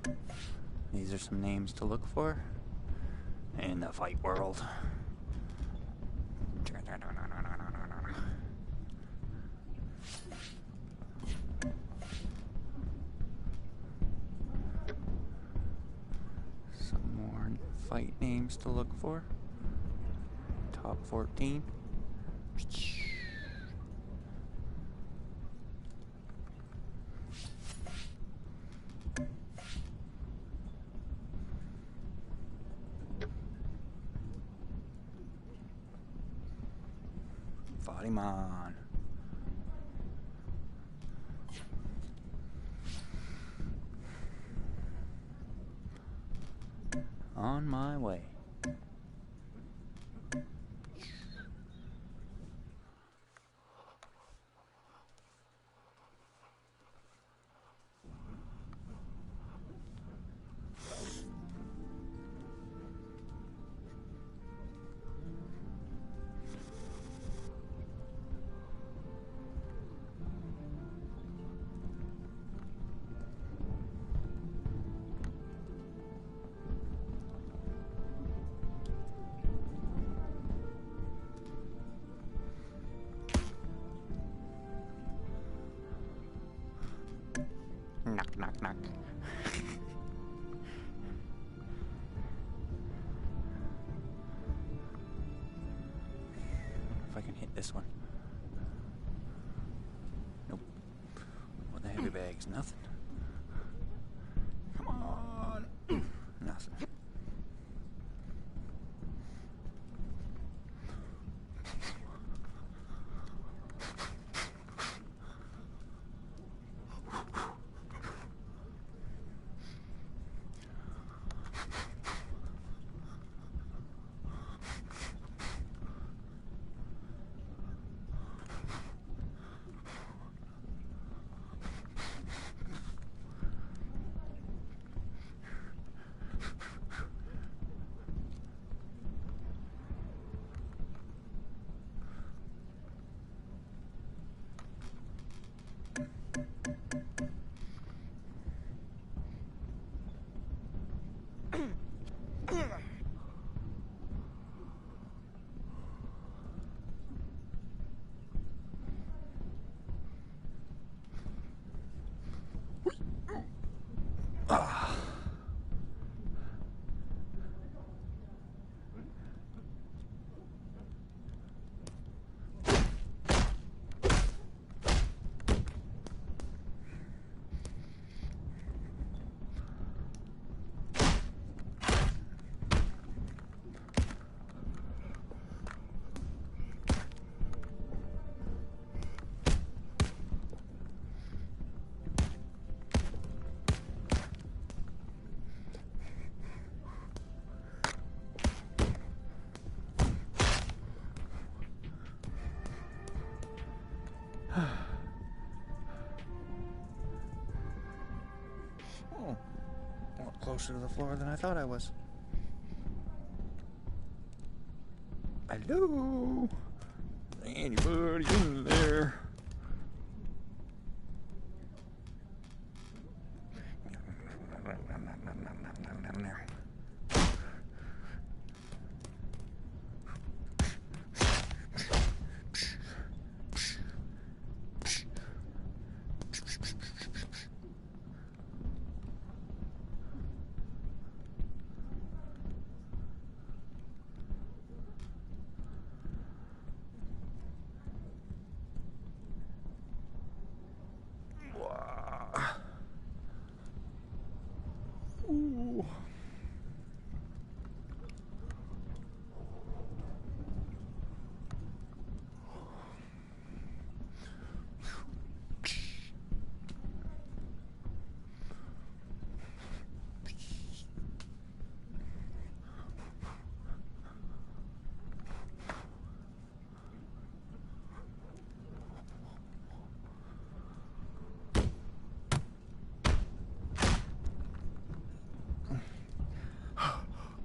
these are some names to look for in the fight world. Some more fight names to look for. Top 14. Fought him on. On my way. Knock, knock, knock. If I can hit this one. Nope. Well, the heavy bag's nothing. Come on. Nothing. Oh, a lot closer to the floor than I thought I was. Hello? Anybody in there? Ooh.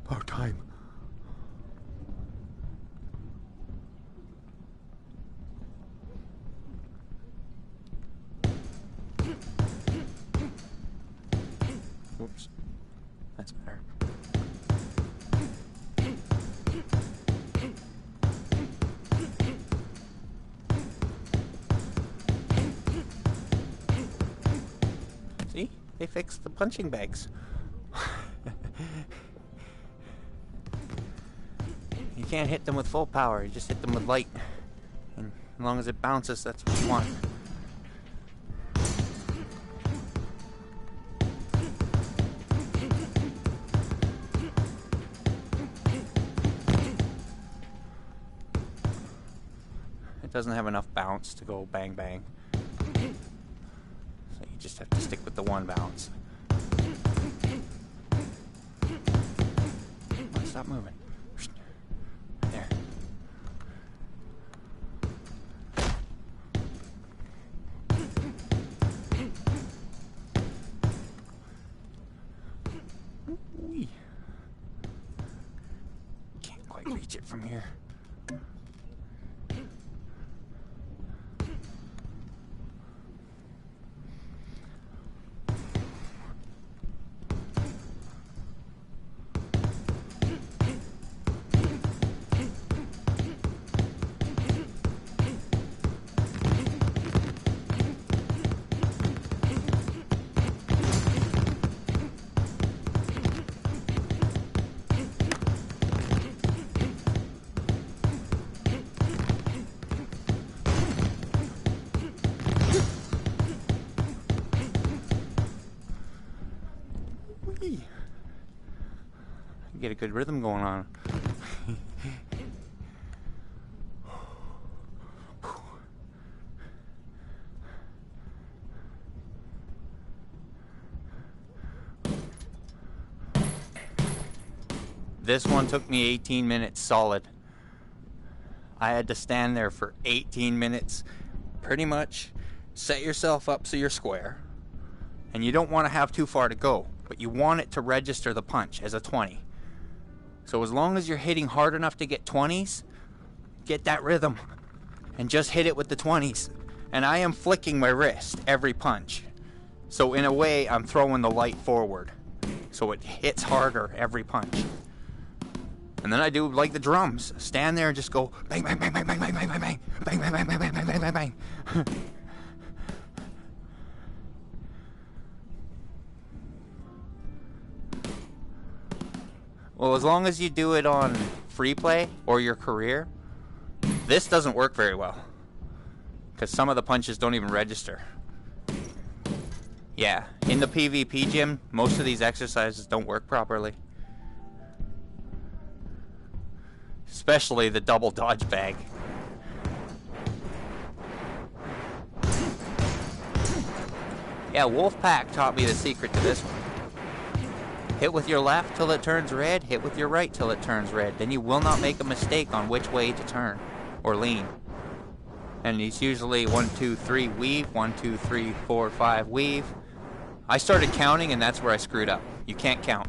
About time. Whoops. That's better. See? They fixed the punching bags. You can't hit them with full power, you just hit them with light. And as long as it bounces, that's what you want. It doesn't have enough bounce to go bang bang. So you just have to stick with the one bounce. Oh, stop moving. There. Wee. Can't quite reach it from here. Get a good rhythm going on. This one took me 18 minutes solid. I had to stand there for 18 minutes. Pretty much set yourself up so you're square. And you don't want to have too far to go, but you want it to register the punch as a 20. So as long as you're hitting hard enough to get 20s, get that rhythm and just hit it with the 20s. And I am flicking my wrist every punch. So in a way, I'm throwing the light forward. So it hits harder every punch. And then I do like the drums. Stand there and just go bang, bang, bang, bang, bang, bang, bang, bang, bang, bang, bang, bang, bang, bang, bang, bang, bang. Well, as long as you do it on free play or your career, this doesn't work very well. Because some of the punches don't even register. Yeah, in the PvP gym, most of these exercises don't work properly. Especially the double dodge bag. Yeah, Wolfpack taught me the secret to this one. Hit with your left till it turns red, hit with your right till it turns red. Then you will not make a mistake on which way to turn or lean. And it's usually 1, 2, 3, weave, 1, 2, 3, 4, 5, weave. I started counting and that's where I screwed up. You can't count.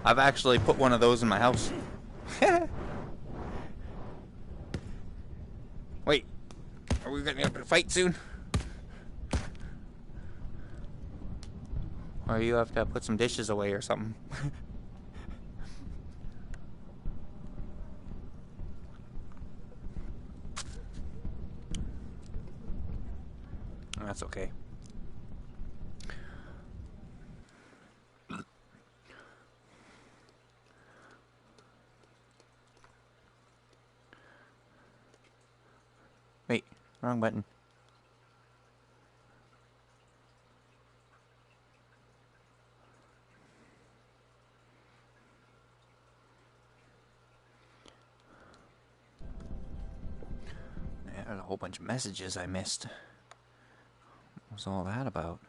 I've actually put one of those in my house. Wait, are we getting up in a fight soon? Or you have to put some dishes away or something. That's okay. Wait, wrong button. Yeah, there's a whole bunch of messages I missed. What was all that about?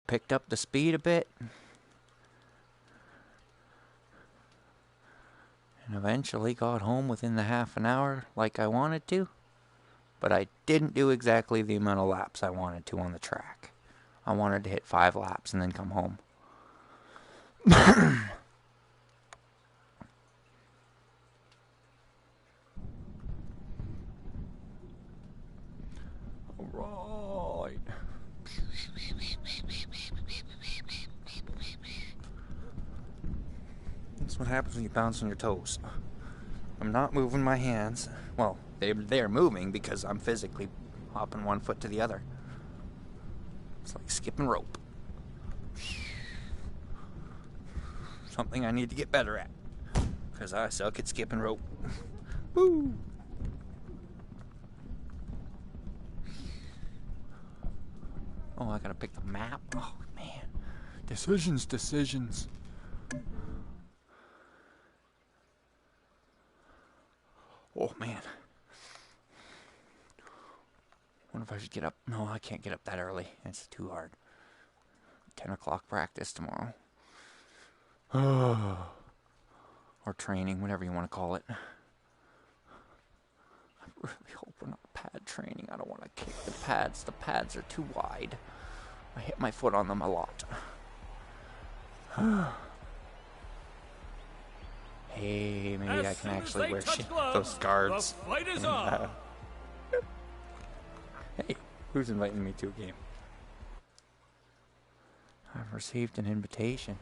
Picked up the speed a bit. And eventually got home within the half an hour like I wanted to. But I didn't do exactly the amount of laps I wanted to on the track. I wanted to hit 5 laps and then come home. Alright. That's what happens when you bounce on your toes. I'm not moving my hands. Well, they're moving because I'm physically hopping one foot to the other. It's like skipping rope. Something I need to get better at. Because I suck at skipping rope. Woo! Oh, I gotta pick the map. Oh, man. Decisions. Oh, man. Wonder if I should get up. No, I can't get up that early. It's too hard. 10 o'clock practice tomorrow. Or training, whatever you want to call it. I really hope we're not pad training. I don't want to kick the pads. The pads are too wide. I hit my foot on them a lot. Hey, maybe I can actually wear those guards. The fight is on. Hey, who's inviting me to a game? I've received an invitation.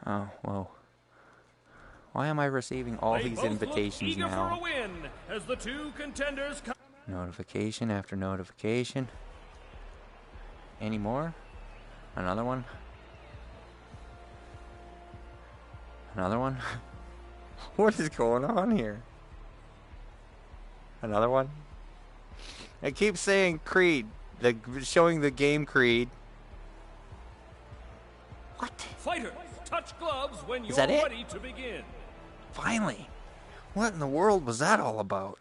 Oh, whoa. Why am I receiving all They these both look invitations eager now? for a win as the two contenders come. Notification after notification. Any more? Another one? Another one? What is going on here? Another one? It keeps saying Creed. Showing the game Creed. What? Fighters, touch gloves when you're that it? ready to begin. Finally. What in the world was that all about?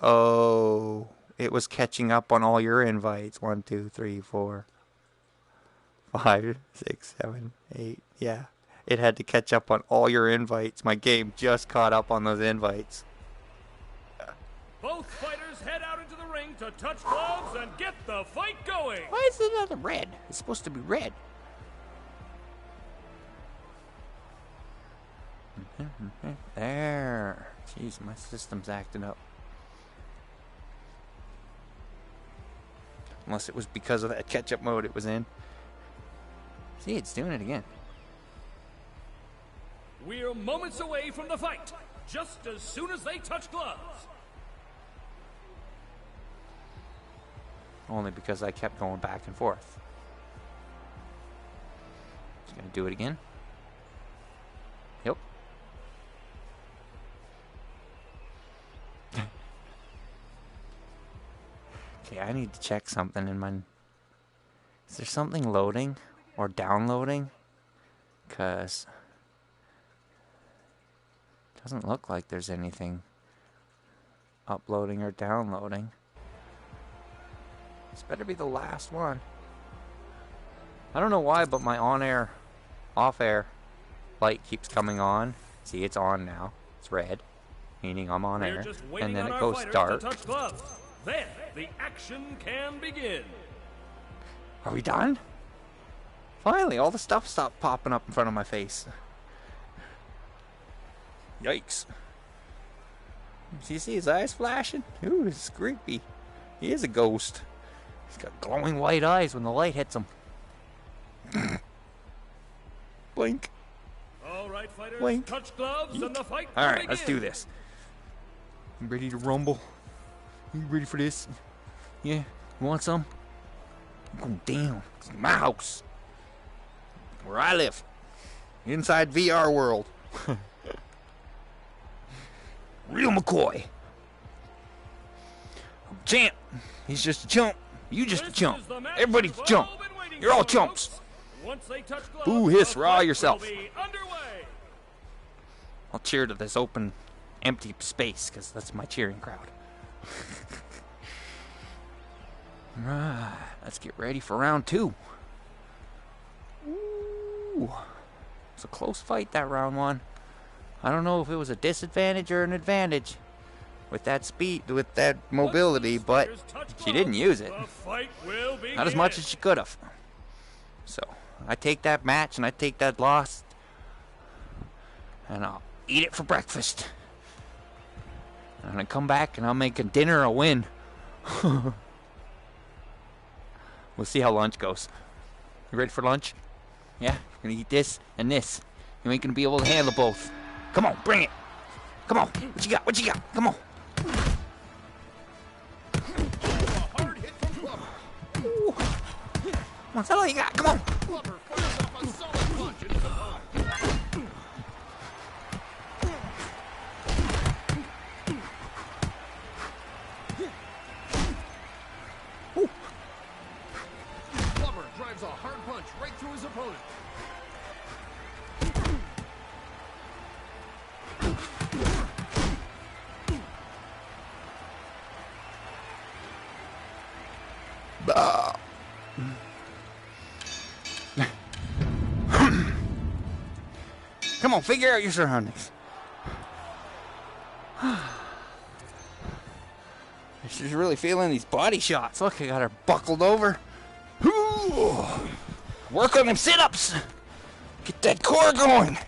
Oh, it was catching up on all your invites. 1, 2, 3, 4, 5, 6, 7, 8. Yeah. It had to catch up on all your invites. My game just caught up on those invites. Both fighters head out into the ring to touch gloves and get the fight going. Why is it another red? It's supposed to be red. There. Jeez, my system's acting up. Unless it was because of that catch-up mode it was in. See, it's doing it again. We're moments away from the fight, just as soon as they touch gloves. Only because I kept going back and forth. Just gonna do it again. Yep. Okay, I need to check something in my... Is there something loading or downloading? Because it doesn't look like there's anything uploading or downloading. This better be the last one. I don't know why, but my on-air, off-air light keeps coming on. See, it's on now. It's red, meaning I'm on air. And then it goes dark. Then the action can begin. Are we done? Finally, all the stuff stopped popping up in front of my face. Yikes. Do you see his eyes flashing? Ooh, it's creepy. He is a ghost. He's got glowing white eyes when the light hits him. Blink. All right, fighters, Blink. touch gloves and the fight All will right, let's begin. do this. You ready to rumble? You ready for this? Yeah? You want some? Go down. It's my house. Where I live. Inside VR world. Real McCoy. Champ. He's just a chump. You just a chump. Everybody's a chump. You're all chumps. Once they touch gloves, Boo hiss, the raw fight yourself. will be underway. I'll cheer to this open, empty space, because that's my cheering crowd. Right, let's get ready for round 2. Ooh, it's a close fight, that round 1. I don't know if it was a disadvantage or an advantage with that speed, with that mobility, but she didn't use it. The fight will begin. Not as much as she could have. So, I take that match and I take that loss, and I'll eat it for breakfast. And I come back and I'll make a dinner a win. We'll see how lunch goes. You ready for lunch? Yeah? You're gonna eat this and this. You ain't gonna be able to handle both. Come on, bring it. Come on. What you got? What you got? Come on. A hard hit from Clubber. Ooh. Come on, that's all you got. Come on. Clubber fires off a solid punch at his opponent. Clubber drives a hard punch right through his opponent. Come on, figure out your surroundings. She's really feeling these body shots. Look, I got her buckled over. Ooh. Work on them sit-ups. Get that core going.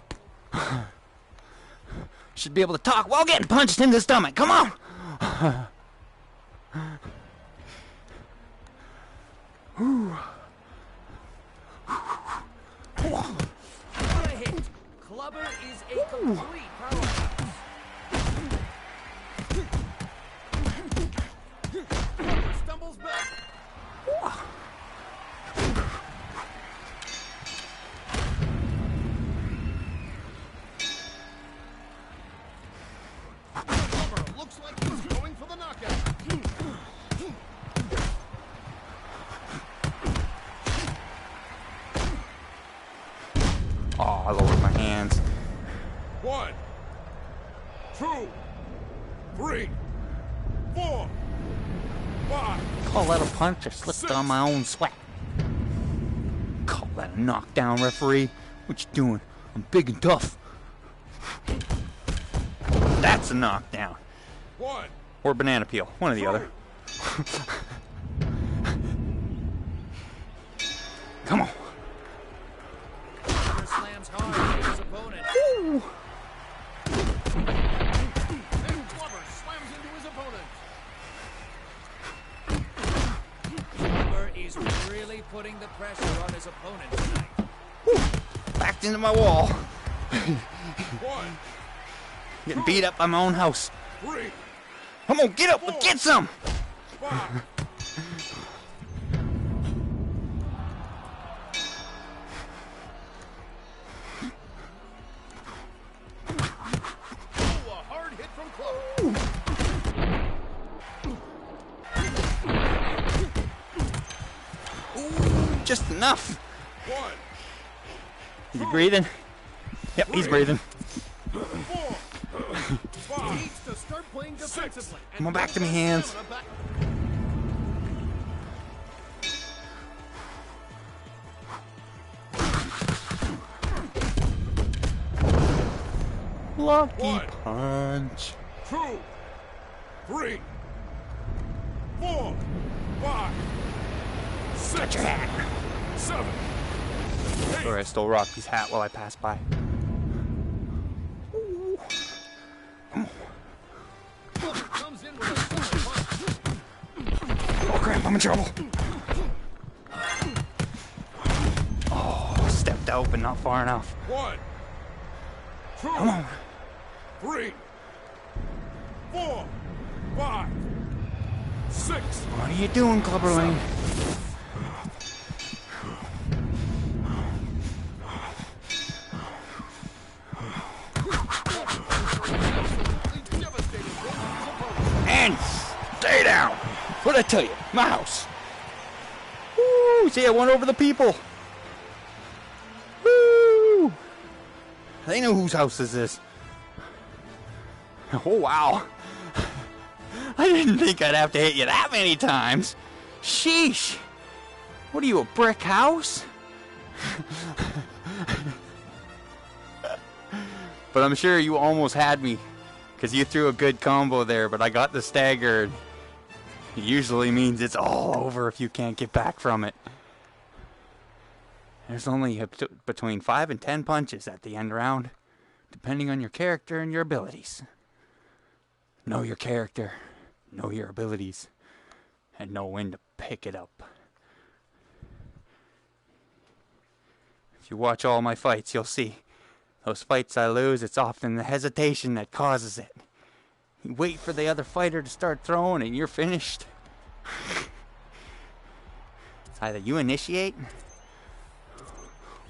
Should be able to talk while getting punched in the stomach. Come on. What a hit! Clubber is a complete powerhouse. Clubber stumbles back. Clubber looks like he's going for the knockout. Oh, I lowered my hands. 1, 2, 3, 4, 5. Call that a punch or slipped on my own sweat. Call that a knockdown, referee. What you doing? I'm big and tough. That's a knockdown. 1, Or banana peel. One or the other. Come on. Clubber slams hard at his opponent. and Clubber slams into his opponent. Clubber is really putting the pressure on his opponent tonight. Backed into my wall. 1, Getting beat up by my own house. 3, Come on, get up, get some! 5. A hard hit from Clubber. Just enough. 1, Is he breathing? Yep, he's breathing. 4, 5. Needs to start playing defensively. Come on, back to me, hands. Lucky 1, punch. 2, 3, 4, 5, 6, Got your hat. 7, 8. Sorry, I stole Rocky's hat while I passed by. Clubber comes in with a solid punch. Oh crap, I'm in trouble. Oh, stepped out, but not far enough. 1, 2, Come on. 3, 4, 5, 6. What are you doing, Clubber Lane? And stay down. What'd I tell you? My house. Woo! See, I won over the people. Woo! They know whose house this is. Oh, wow. I didn't think I'd have to hit you that many times. Sheesh. What are you, a brick house? But I'm sure you almost had me, because you threw a good combo there, but I got the staggered. It usually means it's all over if you can't get back from it. There's only between 5 and 10 punches at the end round, depending on your character and your abilities. Know your character, know your abilities, and know when to pick it up. If you watch all my fights, you'll see. Those fights I lose, it's often the hesitation that causes it. You wait for the other fighter to start throwing and you're finished. It's either you initiate,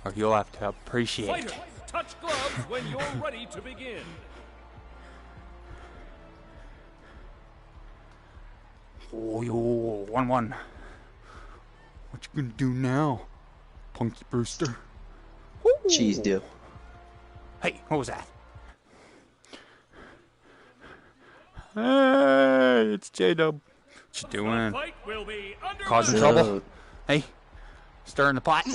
or you'll have to appreciate. Fighters, touch gloves when you're ready to begin. Oh, yo, 1-1. What you gonna do now, Punky Brewster? Cheese dip. Hey, what was that? Hey, it's J-Dub. What you doing? Fight will be underway. Causing trouble? Hey, stirring the pot?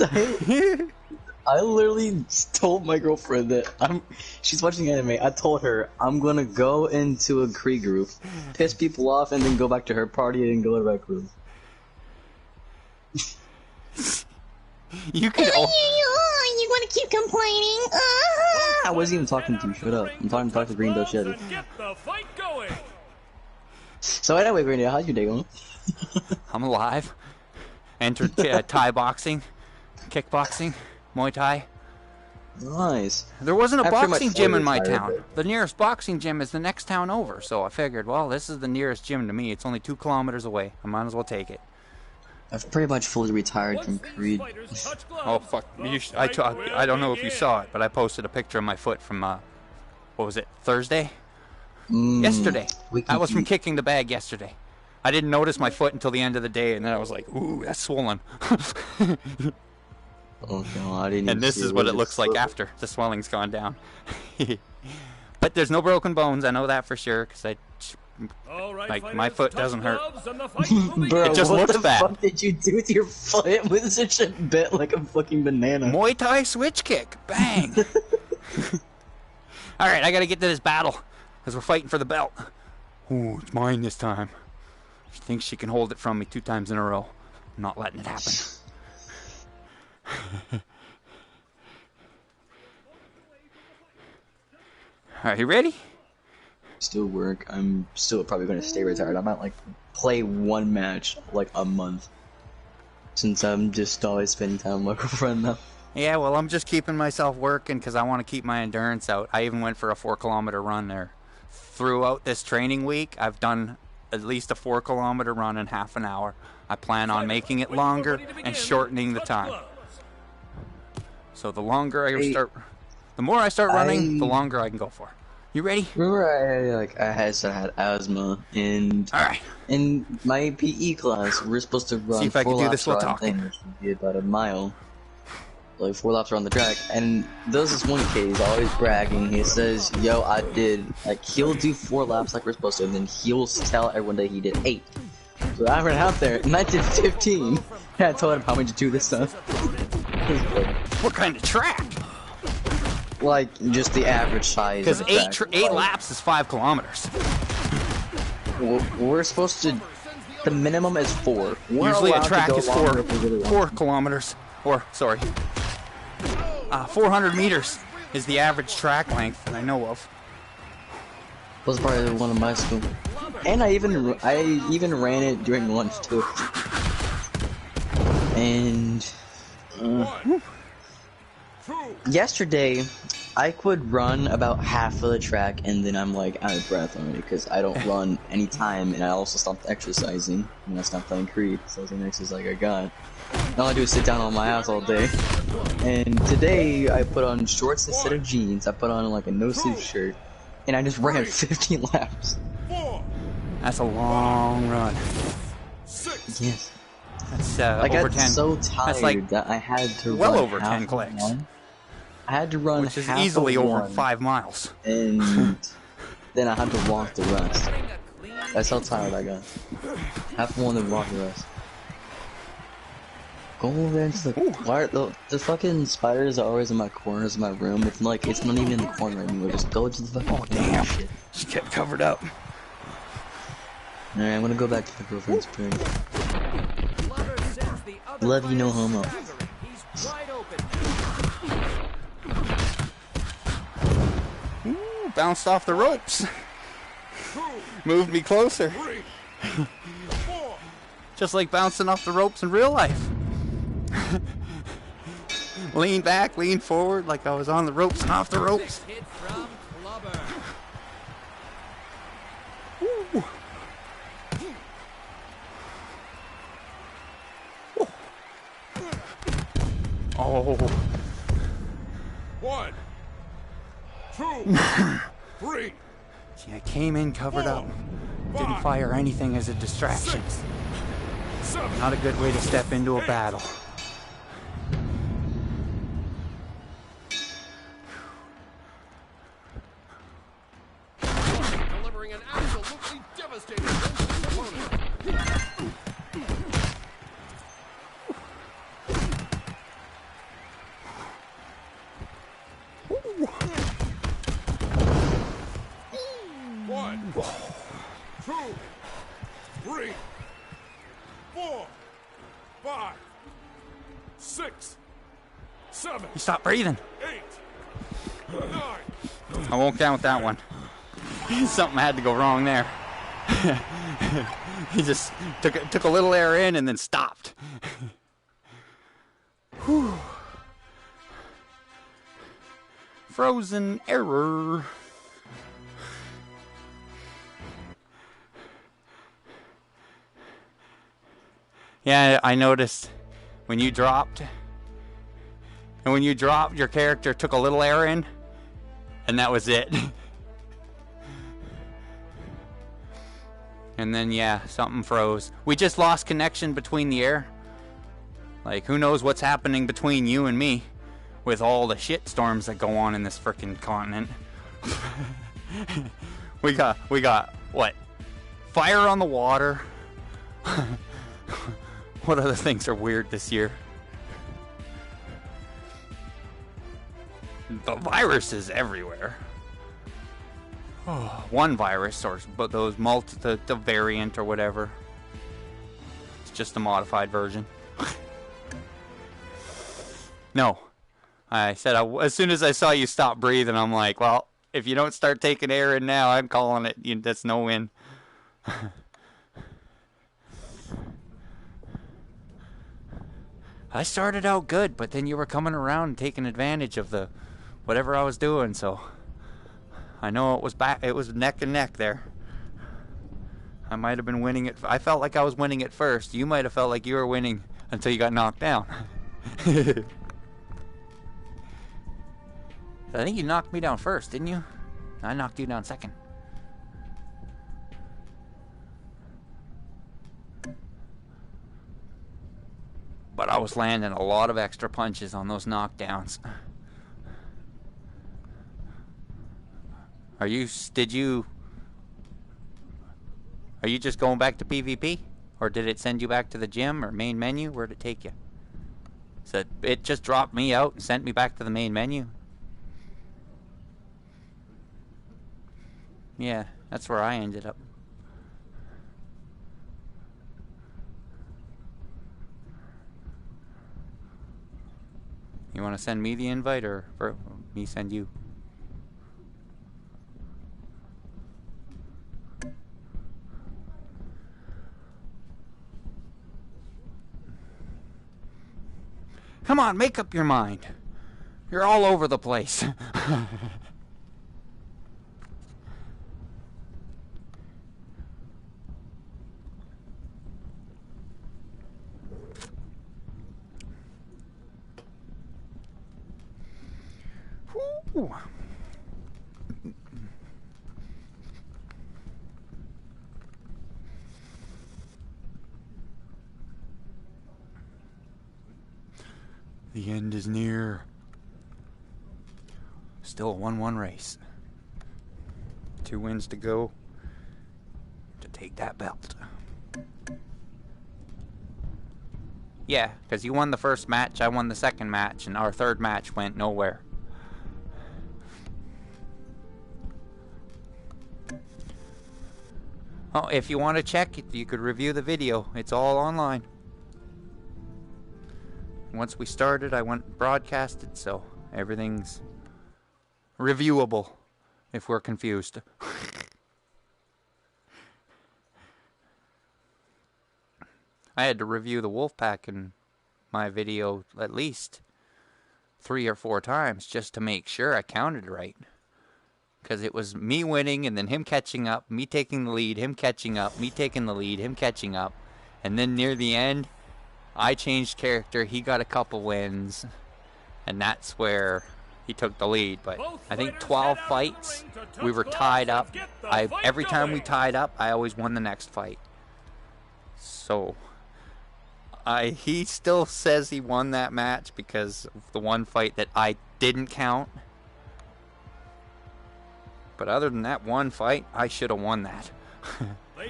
I literally told my girlfriend that she's watching anime. I told her I'm gonna go into a Kree group, piss people off, and then go back to her party and go to that group. You could. You want to keep complaining? I wasn't even talking to you. Shut up. I'm talking to Greendalechevy. And get the fight going. So anyway, Greendale, how's your day going? I'm alive. Entered Thai boxing, kickboxing, Muay Thai. Nice. There wasn't a I pretty boxing much gym in fully my retired, town. The nearest boxing gym is the next town over, so I figured, well, this is the nearest gym to me. It's only 2 kilometers away. I might as well take it. I've pretty much fully retired Once from these Creed. fighters touch gloves, Oh fuck! the I fight will don't know if you begin. saw it, but I posted a picture of my foot from what was it? Thursday? Yesterday. Wiki I was from feet. kicking the bag yesterday. I didn't notice my foot until the end of the day, and then I was like, "Ooh, that's swollen." Oh no, I didn't. And this is what it looks like after the swelling's gone down. But there's no broken bones. I know that for sure, because All right, Like, fighters, my foot touch doesn't hurt. gloves and the fight will begin. Bro, It just what looks the bad. fuck did you do with your foot? With such a bit like a fucking banana. Muay Thai switch kick, bang! All right, I gotta get to this battle because we're fighting for the belt. Ooh, it's mine this time. She thinks she can hold it from me 2 times in a row. I'm not letting it happen. All right, you ready? Still work. I'm still probably gonna stay retired. I might like play 1 match like a month. Since I'm just always spending time with my girlfriend now. Yeah, well, I'm just keeping myself working because I want to keep my endurance out. I even went for a 4 kilometer run there. Throughout this training week, I've done at least a 4 kilometer run in half an hour. I plan on making it longer and shortening the time. So the longer I start, the more I start running, the longer I can go for. You ready? Remember, I had asthma, and All right. in my PE class, we're supposed to run See if I can 4 do laps this while around talking. thing, which would be about a mile. Like 4 laps around the track, and there's this one kid, he's always bragging. He says, "Yo, I did he'll do 4 laps like we're supposed to, and then he'll tell everyone that he did 8." So I ran out there, and I did 15. And I told him how much to do this stuff. What kind of track? Like just the average size. Because of track. eight laps is 5 kilometers. We're supposed to. The minimum is 4. We're Usually a allowed to track go is longer if we really want. 4 kilometers. Or, sorry, 400 meters is the average track length that I know of. Was probably one of my school. And I even ran it during lunch too. And yesterday, I could run about half of the track, and then I'm like out of breath already because I don't run any time, and I also stopped exercising when I stopped playing Creed. So it's the next exercise I got. All I do is sit down on my ass all day. And today I put on shorts instead of jeans. I put on like a no-sleeve shirt, and I just ran 15 laps. That's a long run. Yes. That's I over got 10. so tired That's like that I had to well run over half 10 clicks. one. I had to run Which is half easily of over one, 5 miles. and then I had to walk the rest. That's how tired I got. Half of one and walk the rest. Go over there into the why the fucking spiders are always in my corners of my room. It's like it's not even in the corner anymore. Just go to the fucking Damn. shit. She kept covered up. Alright, I'm gonna go back to the girlfriend's party. Love you, no homo. Ooh, bounced off the ropes. Moved me closer. Just like bouncing off the ropes in real life. Lean back, lean forward like I was on the ropes and off the ropes. Ooh. Oh. 1, 2, 3. See, I came in covered up. Didn't fire anything as a distraction. Not a good way to step into a battle. Delivering an absolutely devastating blow to his opponent. One, 2, 3, 4, 5, 6, 7, You stop breathing. 8, 9. I won't count that one. Something had to go wrong there. He just took a little air in and then stopped. Whew. Frozen error. Yeah, I noticed when you dropped, and when you dropped, your character took a little air in, and that was it. And then, yeah, something froze. We just lost connection between the air. Like, who knows what's happening between you and me with all the shit storms that go on in this frickin' continent. we got, what? Fire on the water. What other things are weird this year? The virus is everywhere. Oh, one virus, but those the variant or whatever. It's just a modified version. No, I said as soon as I saw you stop breathing, I'm like, well, if you don't start taking air in now, I'm calling it. That's no win. I started out good, but then you were coming around and taking advantage of the whatever I was doing, so I know it was neck and neck there. I might have been winning it. I felt like I was winning at first. You might have felt like you were winning until you got knocked down. I think you knocked me down first, didn't you? I knocked you down second. But I was landing a lot of extra punches on those knockdowns. Are you just going back to PvP? Or did it send you back to the gym or main menu? Where'd it take you? So it just dropped me out and sent me back to the main menu. Yeah, that's where I ended up. You want to send me the invite or me send you? Come on, make up your mind. You're all over the place. Whew. The end is near. Still a 1-1 race. 2 wins to go to take that belt. Yeah, because you won the first match, I won the second match, and our third match went nowhere. Oh, if you want to check it, you could review the video. It's all online. Once we started, I went broadcasted, so everything's reviewable if we're confused. I had to review the Wolfpack in my video at least 3 or 4 times just to make sure I counted right. Because it was me winning and then him catching up, me taking the lead, him catching up, me taking the lead, him catching up. And then near the end, I changed character, he got a couple wins. And that's where he took the lead. But I think 12 fights, we were tied up. Every time we tied up, I always won the next fight. So he still says he won that match because of the one fight that I didn't count. But other than that one fight, I should have won that.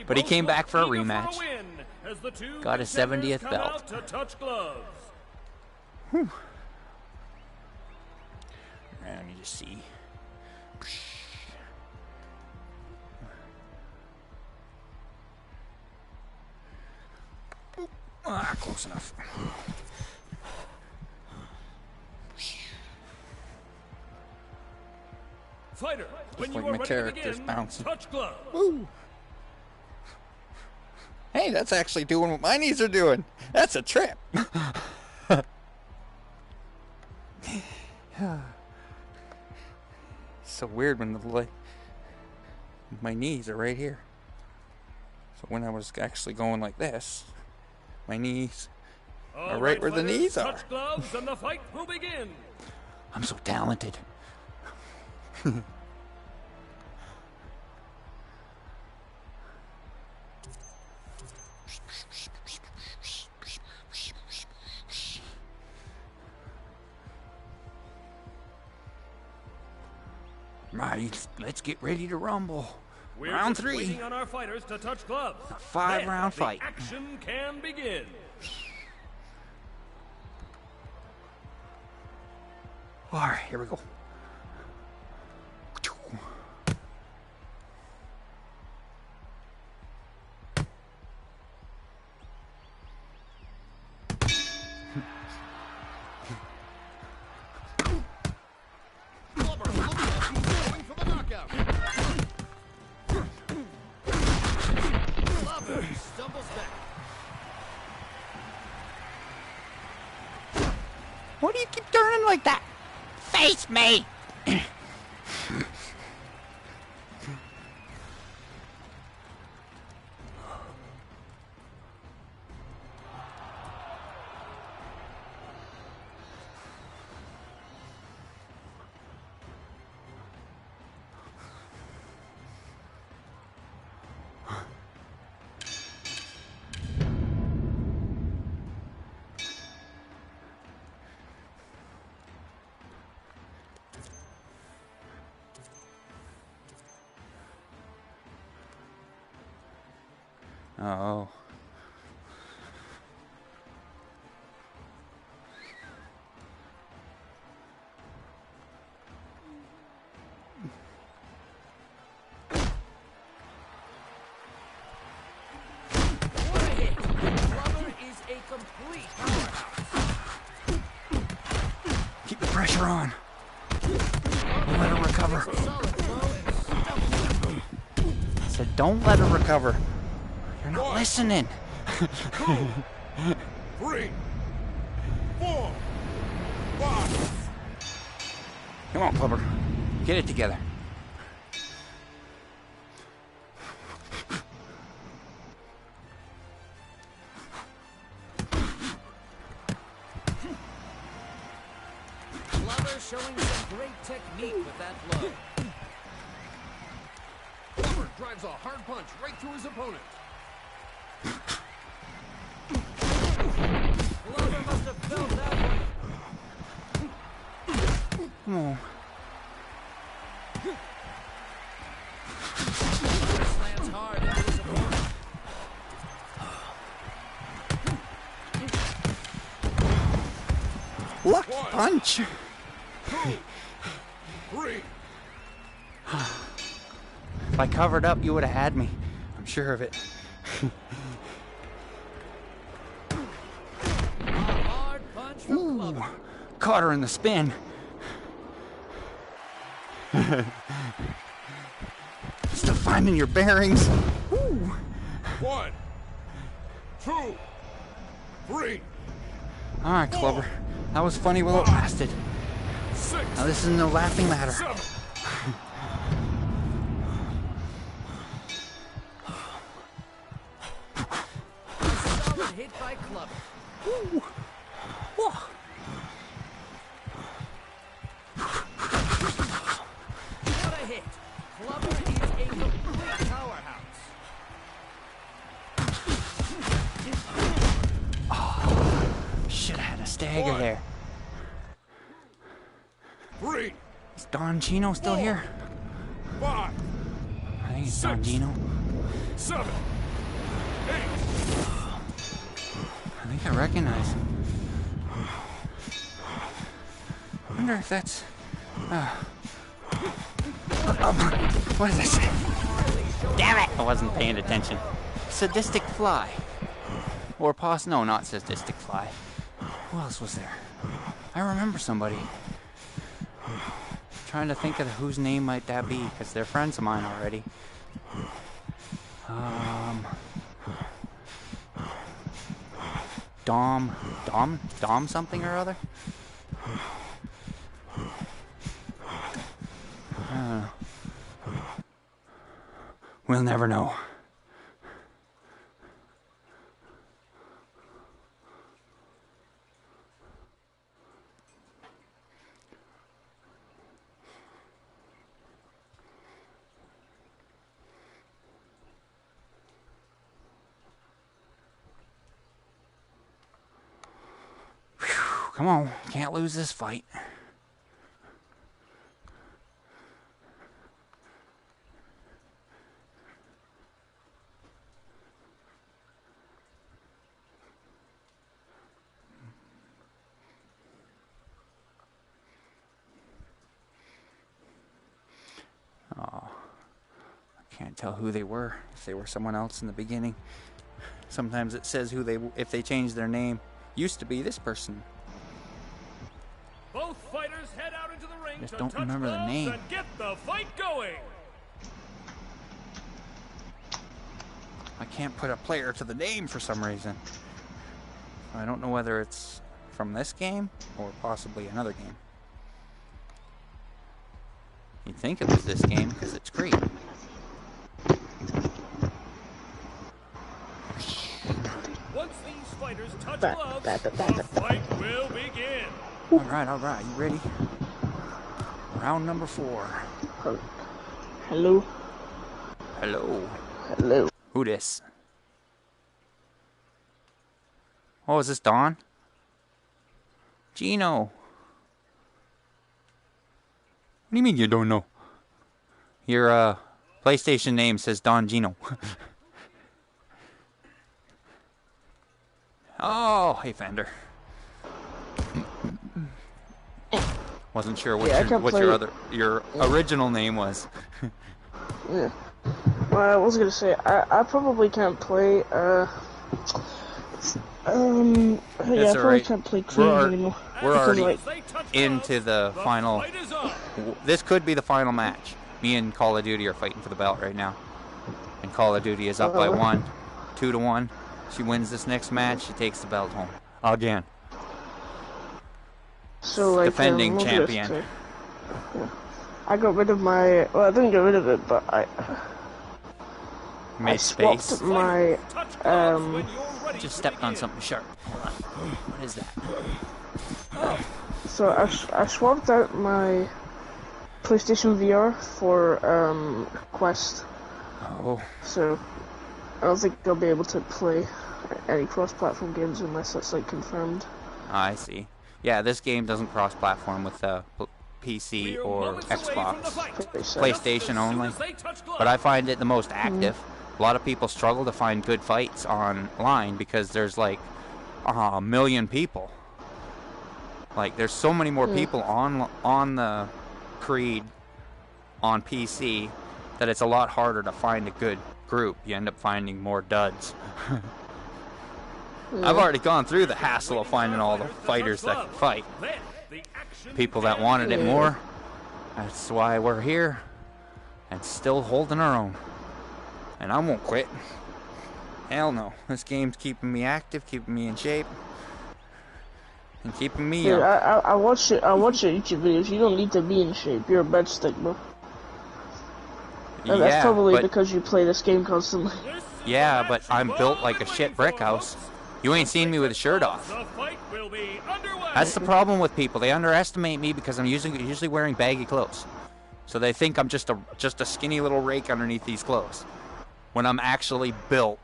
But he came back for a rematch. Got his 70th belt. Whew. Let me just see. Ah, close enough. Fighter, when Just you like are my ready to character's begin, bouncing. touch glove. Woo. Hey, that's actually doing what my knees are doing. That's a trip. So weird when my knees are right here. So when I was actually going like this, my knees are right where the knees are. Touch gloves and the fight will begin. I'm so talented. Right, let's get ready to rumble. We're Round just 3. waiting on our fighters to touch gloves. A 5-round fight. The action can begin. All right, here we go. Blubber, looks like he's going for the knockout. Blubber stumbles back. do you keep turning like that? Face me! Oh. What a hit! Clubber is a complete powerhouse. Keep the pressure on. Don't let her recover. A solid blow and stuffs him. I said, don't let her recover. You're not listening. 2, 3, 4, 5. Come on, Clubber. Get it together. Clubber showing some great technique with that blow. Clubber drives a hard punch right through his opponent. Clubber must have felt that one. Oh. Clubber slams hard into his opponent. Luck punch. 2, 3. If I covered up, you would have had me. I'm sure of it. A hard punch from Clubber. Caught her in the spin. Still finding your bearings. Ooh. 1, 2, 3, All right, Clubber. That was funny while it lasted. 6, Now this is no laughing matter. 7. Solid hit by Clubber. What a hit! Clubber is a complete powerhouse. Should have had a stagger there. 3, Is Don Chino still here? 5, I think it's Don Chino. 7, 8. I think I recognize him. I wonder if that's... what does that say? Damn it! I wasn't paying attention. Sadistic fly. Or no, not sadistic fly. Who else was there? I remember somebody. Trying to think of whose name might that be, because they're friends of mine already. Dom something or other? I don't know. We'll never know. Come on, can't lose this fight. Oh, I can't tell who they were. If they were someone else in the beginning. Sometimes it says who if they change their name. Used to be this person. Both fighters head out into the ring Just to don't touch remember the gloves name. and get the fight going. I can't put a player to the name for some reason. I don't know whether it's from this game or possibly another game. You'd think it was this game because it's Creed. Once these fighters touch gloves, the fight will begin. Alright, you ready? Round number 4. Hello. Hello. Hello. Who this? Oh, is this Don? Gino. What do you mean you don't know? Your PlayStation name says Don Gino. Oh, hey Fender. Wasn't sure what your original name was. Yeah. Well, I was gonna say I probably can't play. I probably can't play Creed anymore. We're already into the final. This could be the final match. Me and Call of Duty are fighting for the belt right now, and Call of Duty is up by 2-1. She wins this next match, she takes the belt home again. So like defending champion. Yeah. I got rid of my. Well, I didn't get rid of it, but I swapped space. My just stepped on something sharp. Hold on. What is that? So I swapped out my PlayStation VR for Quest. Oh. So I don't think I'll be able to play any cross-platform games unless that's like confirmed. I see. Yeah, this game doesn't cross-platform with PC or Xbox. PlayStation only. But I find it the most active. A lot of people struggle to find good fights online because there's like a million people. Like there's so many more people on the Creed on PC that it's a lot harder to find a good group. You end up finding more duds. I've already gone through the hassle of finding all the fighters that can fight. People that wanted it more. That's why we're here and still holding our own. And I won't quit. Hell no. This game's keeping me active, keeping me in shape, and keeping me young. I watch your YouTube videos. You don't need to be in shape. You're a bedstick, bro. And that's probably because you play this game constantly. Yeah, but I'm built like a shit brick house. You ain't seen me with a shirt off. That's the problem with people. They underestimate me because I'm usually wearing baggy clothes. So they think I'm just a skinny little rake underneath these clothes. When I'm actually built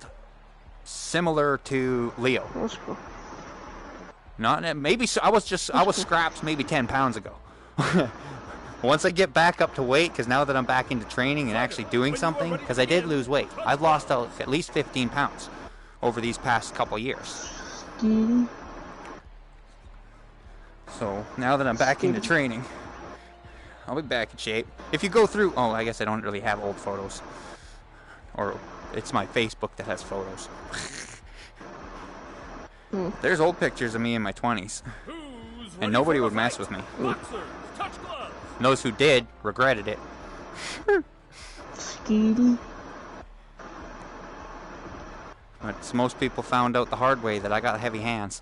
similar to Leo. That's cool. I was scraps maybe 10 pounds ago. Once I get back up to weight, because now that I'm back into training and actually doing something, because I did lose weight. I've lost at least 15 pounds over these past couple years. So now that I'm back into training, I'll be back in shape. If you go through, I guess I don't really have old photos. Or it's my Facebook that has photos. There's old pictures of me in my 20s. And nobody would mess with me. And those who did regretted it. But most people found out the hard way that I got heavy hands.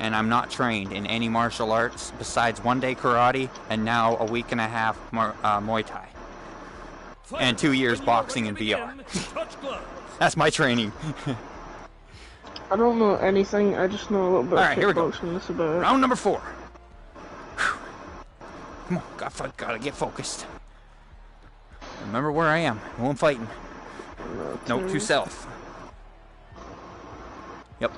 And I'm not trained in any martial arts besides one-day karate and now a week and a half Muay Thai. And 2 years boxing in VR. That's my training. I don't know anything, I just know a little bit of kickboxing. That's about it. Round number 4. Come on, gotta get focused. Remember where I am, who I'm fighting. Note to self. Yep,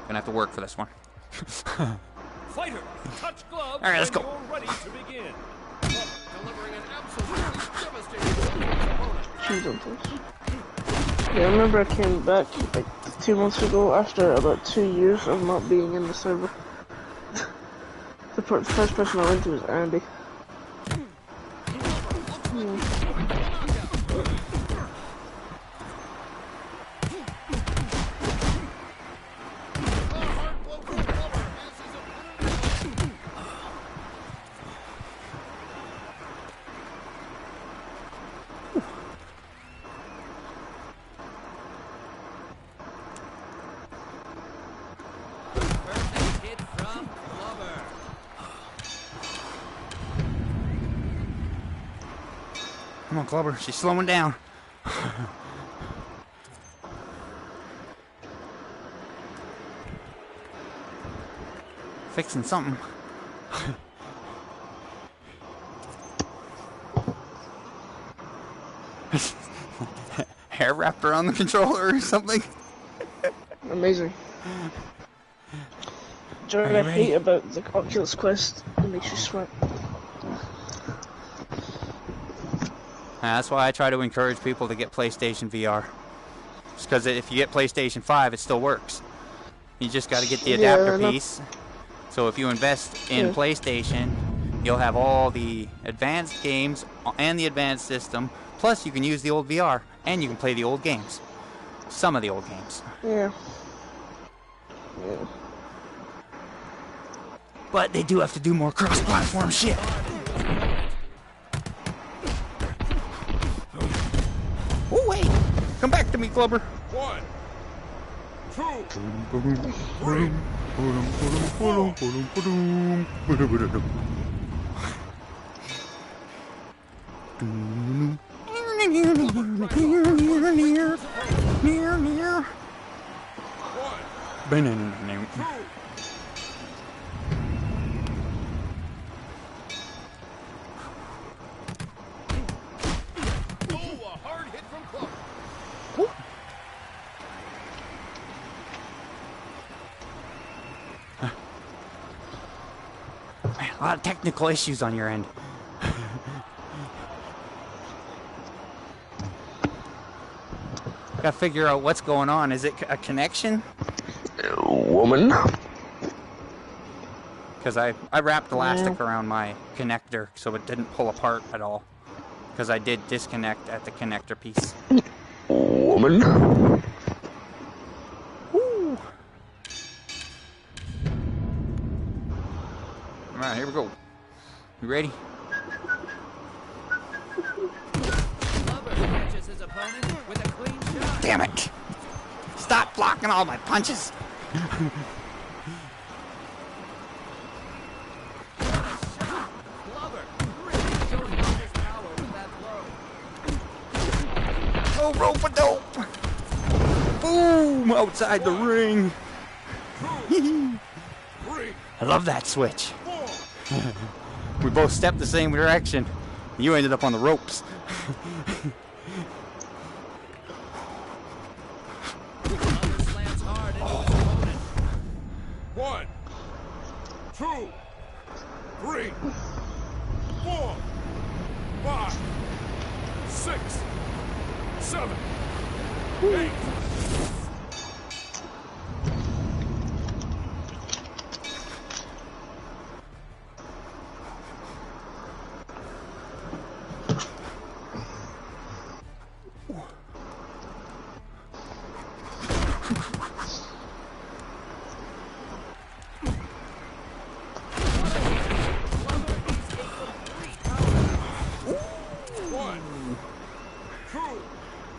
gonna have to work for this one. Fighter, touch gloves. All right, let's go. You're ready to begin. Delivering an absolutely devastating opponent. Yeah, I remember I came back like 2 months ago after about 2 years of not being in the server. The first person I went to was Andy. Come on, Clubber. She's slowing down. Fixing something. Hair wrapped around the controller or something. Amazing. Do you know what I hate about the Oculus Quest? It makes you sweat. That's why I try to encourage people to get PlayStation VR. Just because if you get PlayStation 5, it still works. You just got to get the adapter piece. So if you invest in PlayStation, you'll have all the advanced games and the advanced system. Plus, you can use the old VR, and you can play the old games. Some of the old games. Yeah. But they do have to do more cross-platform shit. Oh, wait! Come back to me, Clubber. 1, 2, 3. A lot of technical issues on your end. Gotta figure out what's going on. Is it a connection? Woman. Because I wrapped elastic around my connector so it didn't pull apart at all. Because I did disconnect at the connector piece. Woman. Woo. Alright, here we go. You ready? Clubber catches his opponent with a clean shot. Damn it! Stop blocking all my punches! Clubber really showing off his power with that blow. Oh, rope-a-dope! Boom! Outside the ring! I love that switch. We both stepped the same direction. You ended up on the ropes. Clubber slams hard into his opponent. 1, 2, 3, 4, 5, 6, 7, 8.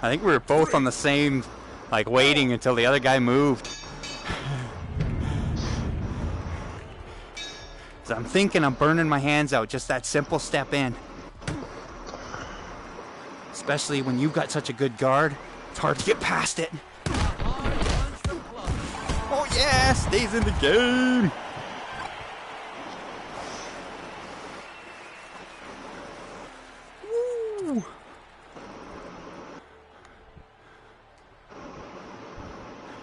I think we were both on the same, like, waiting until the other guy moved. So I'm thinking I'm burning my hands out, just that simple step in. Especially when you've got such a good guard, it's hard to get past it. Oh yeah, stays in the game. Woo.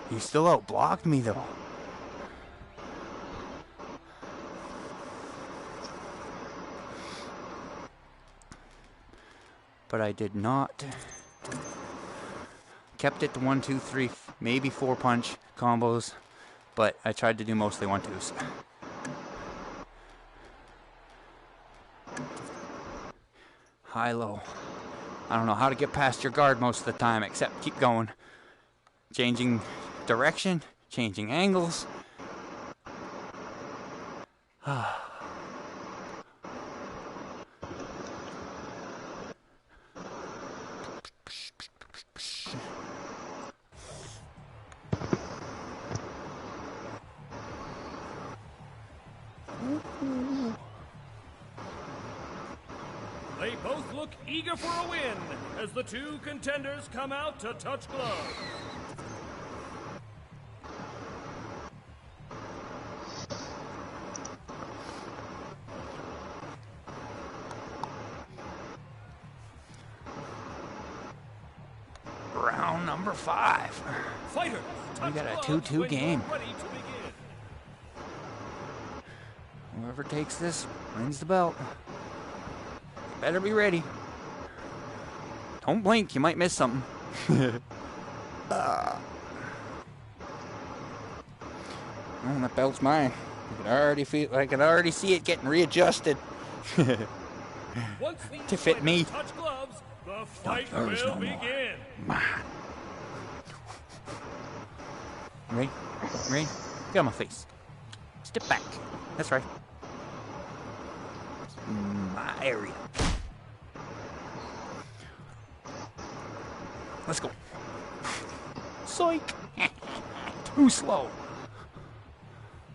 You still outblocked me though. But I did not. Kept it to 1, 2, 3, maybe 4 punch combos, but I tried to do mostly 1-2s. High low. I don't know how to get past your guard most of the time, except keep going. Changing direction, changing angles. They both look eager for a win as the two contenders come out to touch gloves. Round number 5. Fighters, We got a touch 2-2 gloves when game. you're ready to begin. Whoever takes this wins the belt. Better be ready. Don't blink, you might miss something. Oh, that belt's mine. I can already see it getting readjusted Once these to fit me. fighters touch gloves, the fight there's will no more. begin. Mine. Ready? Ready? Get on my face. Step back. That's right. My area. Let's go. Psych. Too slow.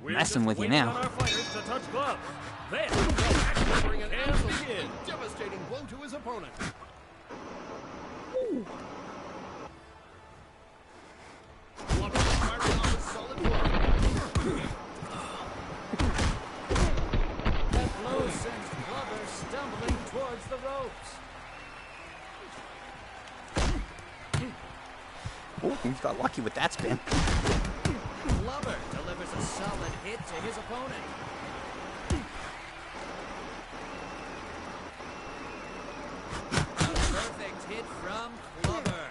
We're Messing just with you waiting now. on our fighters to touch gloves. Then the match Delivering an can absolutely begin. devastating blow to his opponent. Clubber firing off a solid blow. That blow sends Clubber stumbling towards the ropes. Oh, we got lucky with that spin. Clubber delivers a solid hit to his opponent. A perfect hit from Clubber.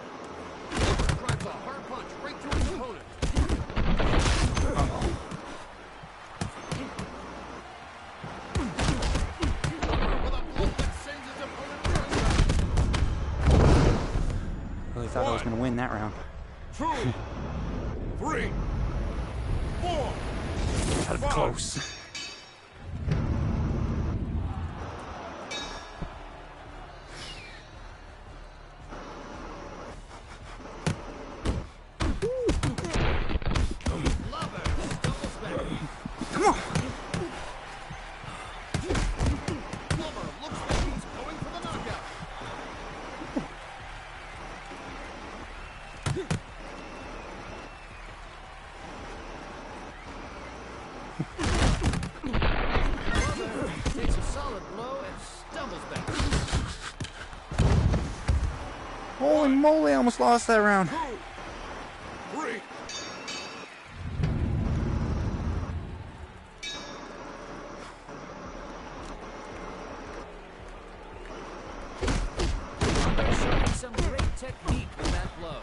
Drives a hard punch right through his opponent. Clubber with a blow that sends his opponent reeling. Really thought I was going to win that round. 2, 3, 4. Got it close. Clubber stumbles back. Come on. Clubber looks like he's going for the knockout. Clubber takes a solid blow and stumbles back. Holy moly, I almost lost that round. 2, 3. Clubber showing some great technique with that blow.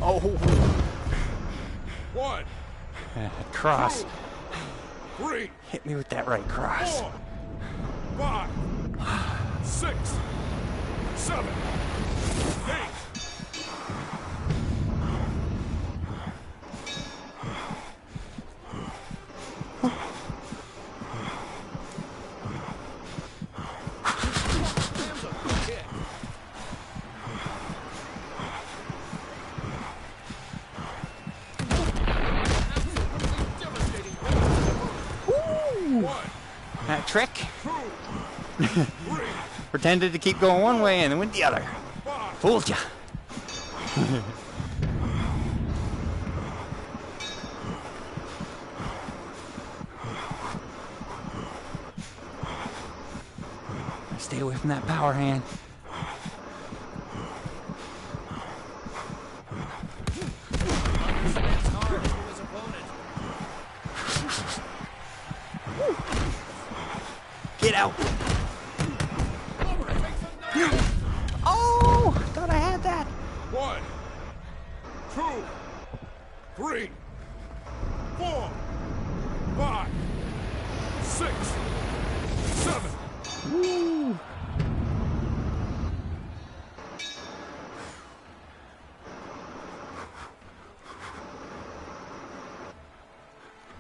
Oh, 1, cross. 3, Hit me with that right cross. 4, 5, 6, 7, 8. Lands a good kick. Absolutely devastating blow to his opponent. 1, That trick. 2, 3, Pretended to keep going one way and then went the other. 5. Fooled ya. Stay away from that power hand. Snaps hard into his opponent. Get out. Clubber takes another. Oh, thought I had that. 1, 2, 3, 4, 5, 6, 7. Woo.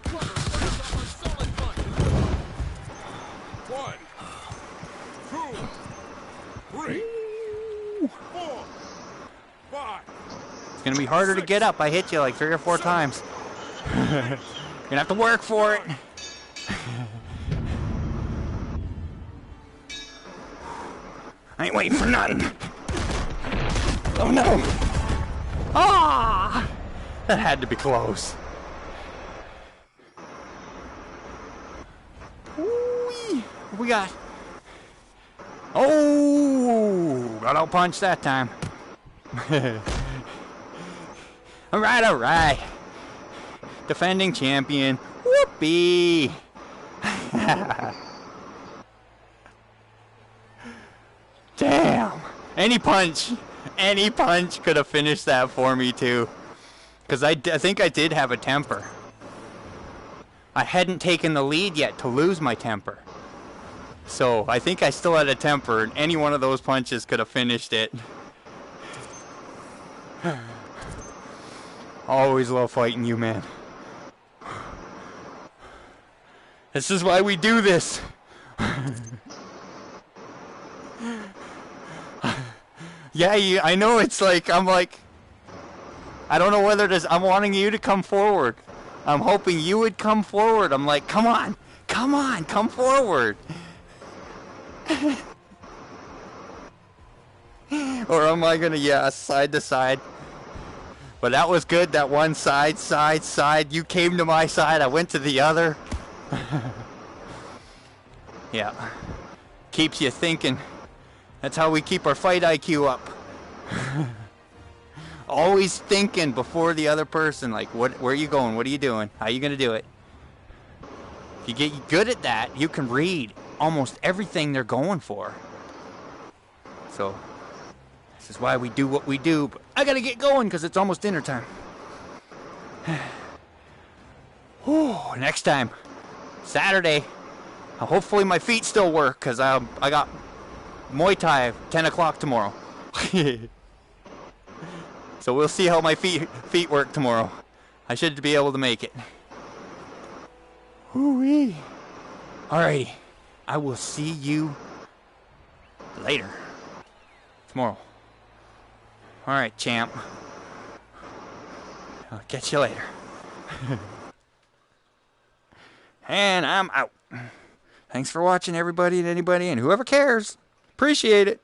Clubber lands off a solid punch. 1, 2, 3, 4, 5, gonna be harder to get up. I hit you like 3 or 4 times. You're gonna have to work for it. I ain't waiting for nothing. Oh no! Ah! That had to be close. Ooh-wee. What we got? Oh! Got out punched that time. Alright, alright. Defending champion. Whoopee! Damn! Any punch could have finished that for me too. Because I think I did have a temper. I hadn't taken the lead yet to lose my temper. So I think I still had a temper, and any one of those punches could have finished it. Always love fighting you, man. This is why we do this. Yeah, I know it's like, I'm like, I don't know whether I'm wanting you to come forward. I'm hoping you would come forward. I'm like, come on, come forward. Or am I gonna, yeah, side to side. But that was good, that one side. You came to my side, I went to the other. Yeah. Keeps you thinking. That's how we keep our fight IQ up. Always thinking before the other person, like, where are you going? What are you doing? How are you gonna do it? If you get good at that, you can read almost everything they're going for. So, this is why we do what we do. But I gotta get going because it's almost dinner time. Whew, next time, Saturday. Hopefully my feet still work because I got Muay Thai 10 o'clock tomorrow. So we'll see how my feet work tomorrow. I should be able to make it. Woo-wee. Alrighty. I will see you later. Tomorrow. Alright, champ. I'll catch you later. And I'm out. Thanks for watching, everybody and anybody, and whoever cares. Appreciate it.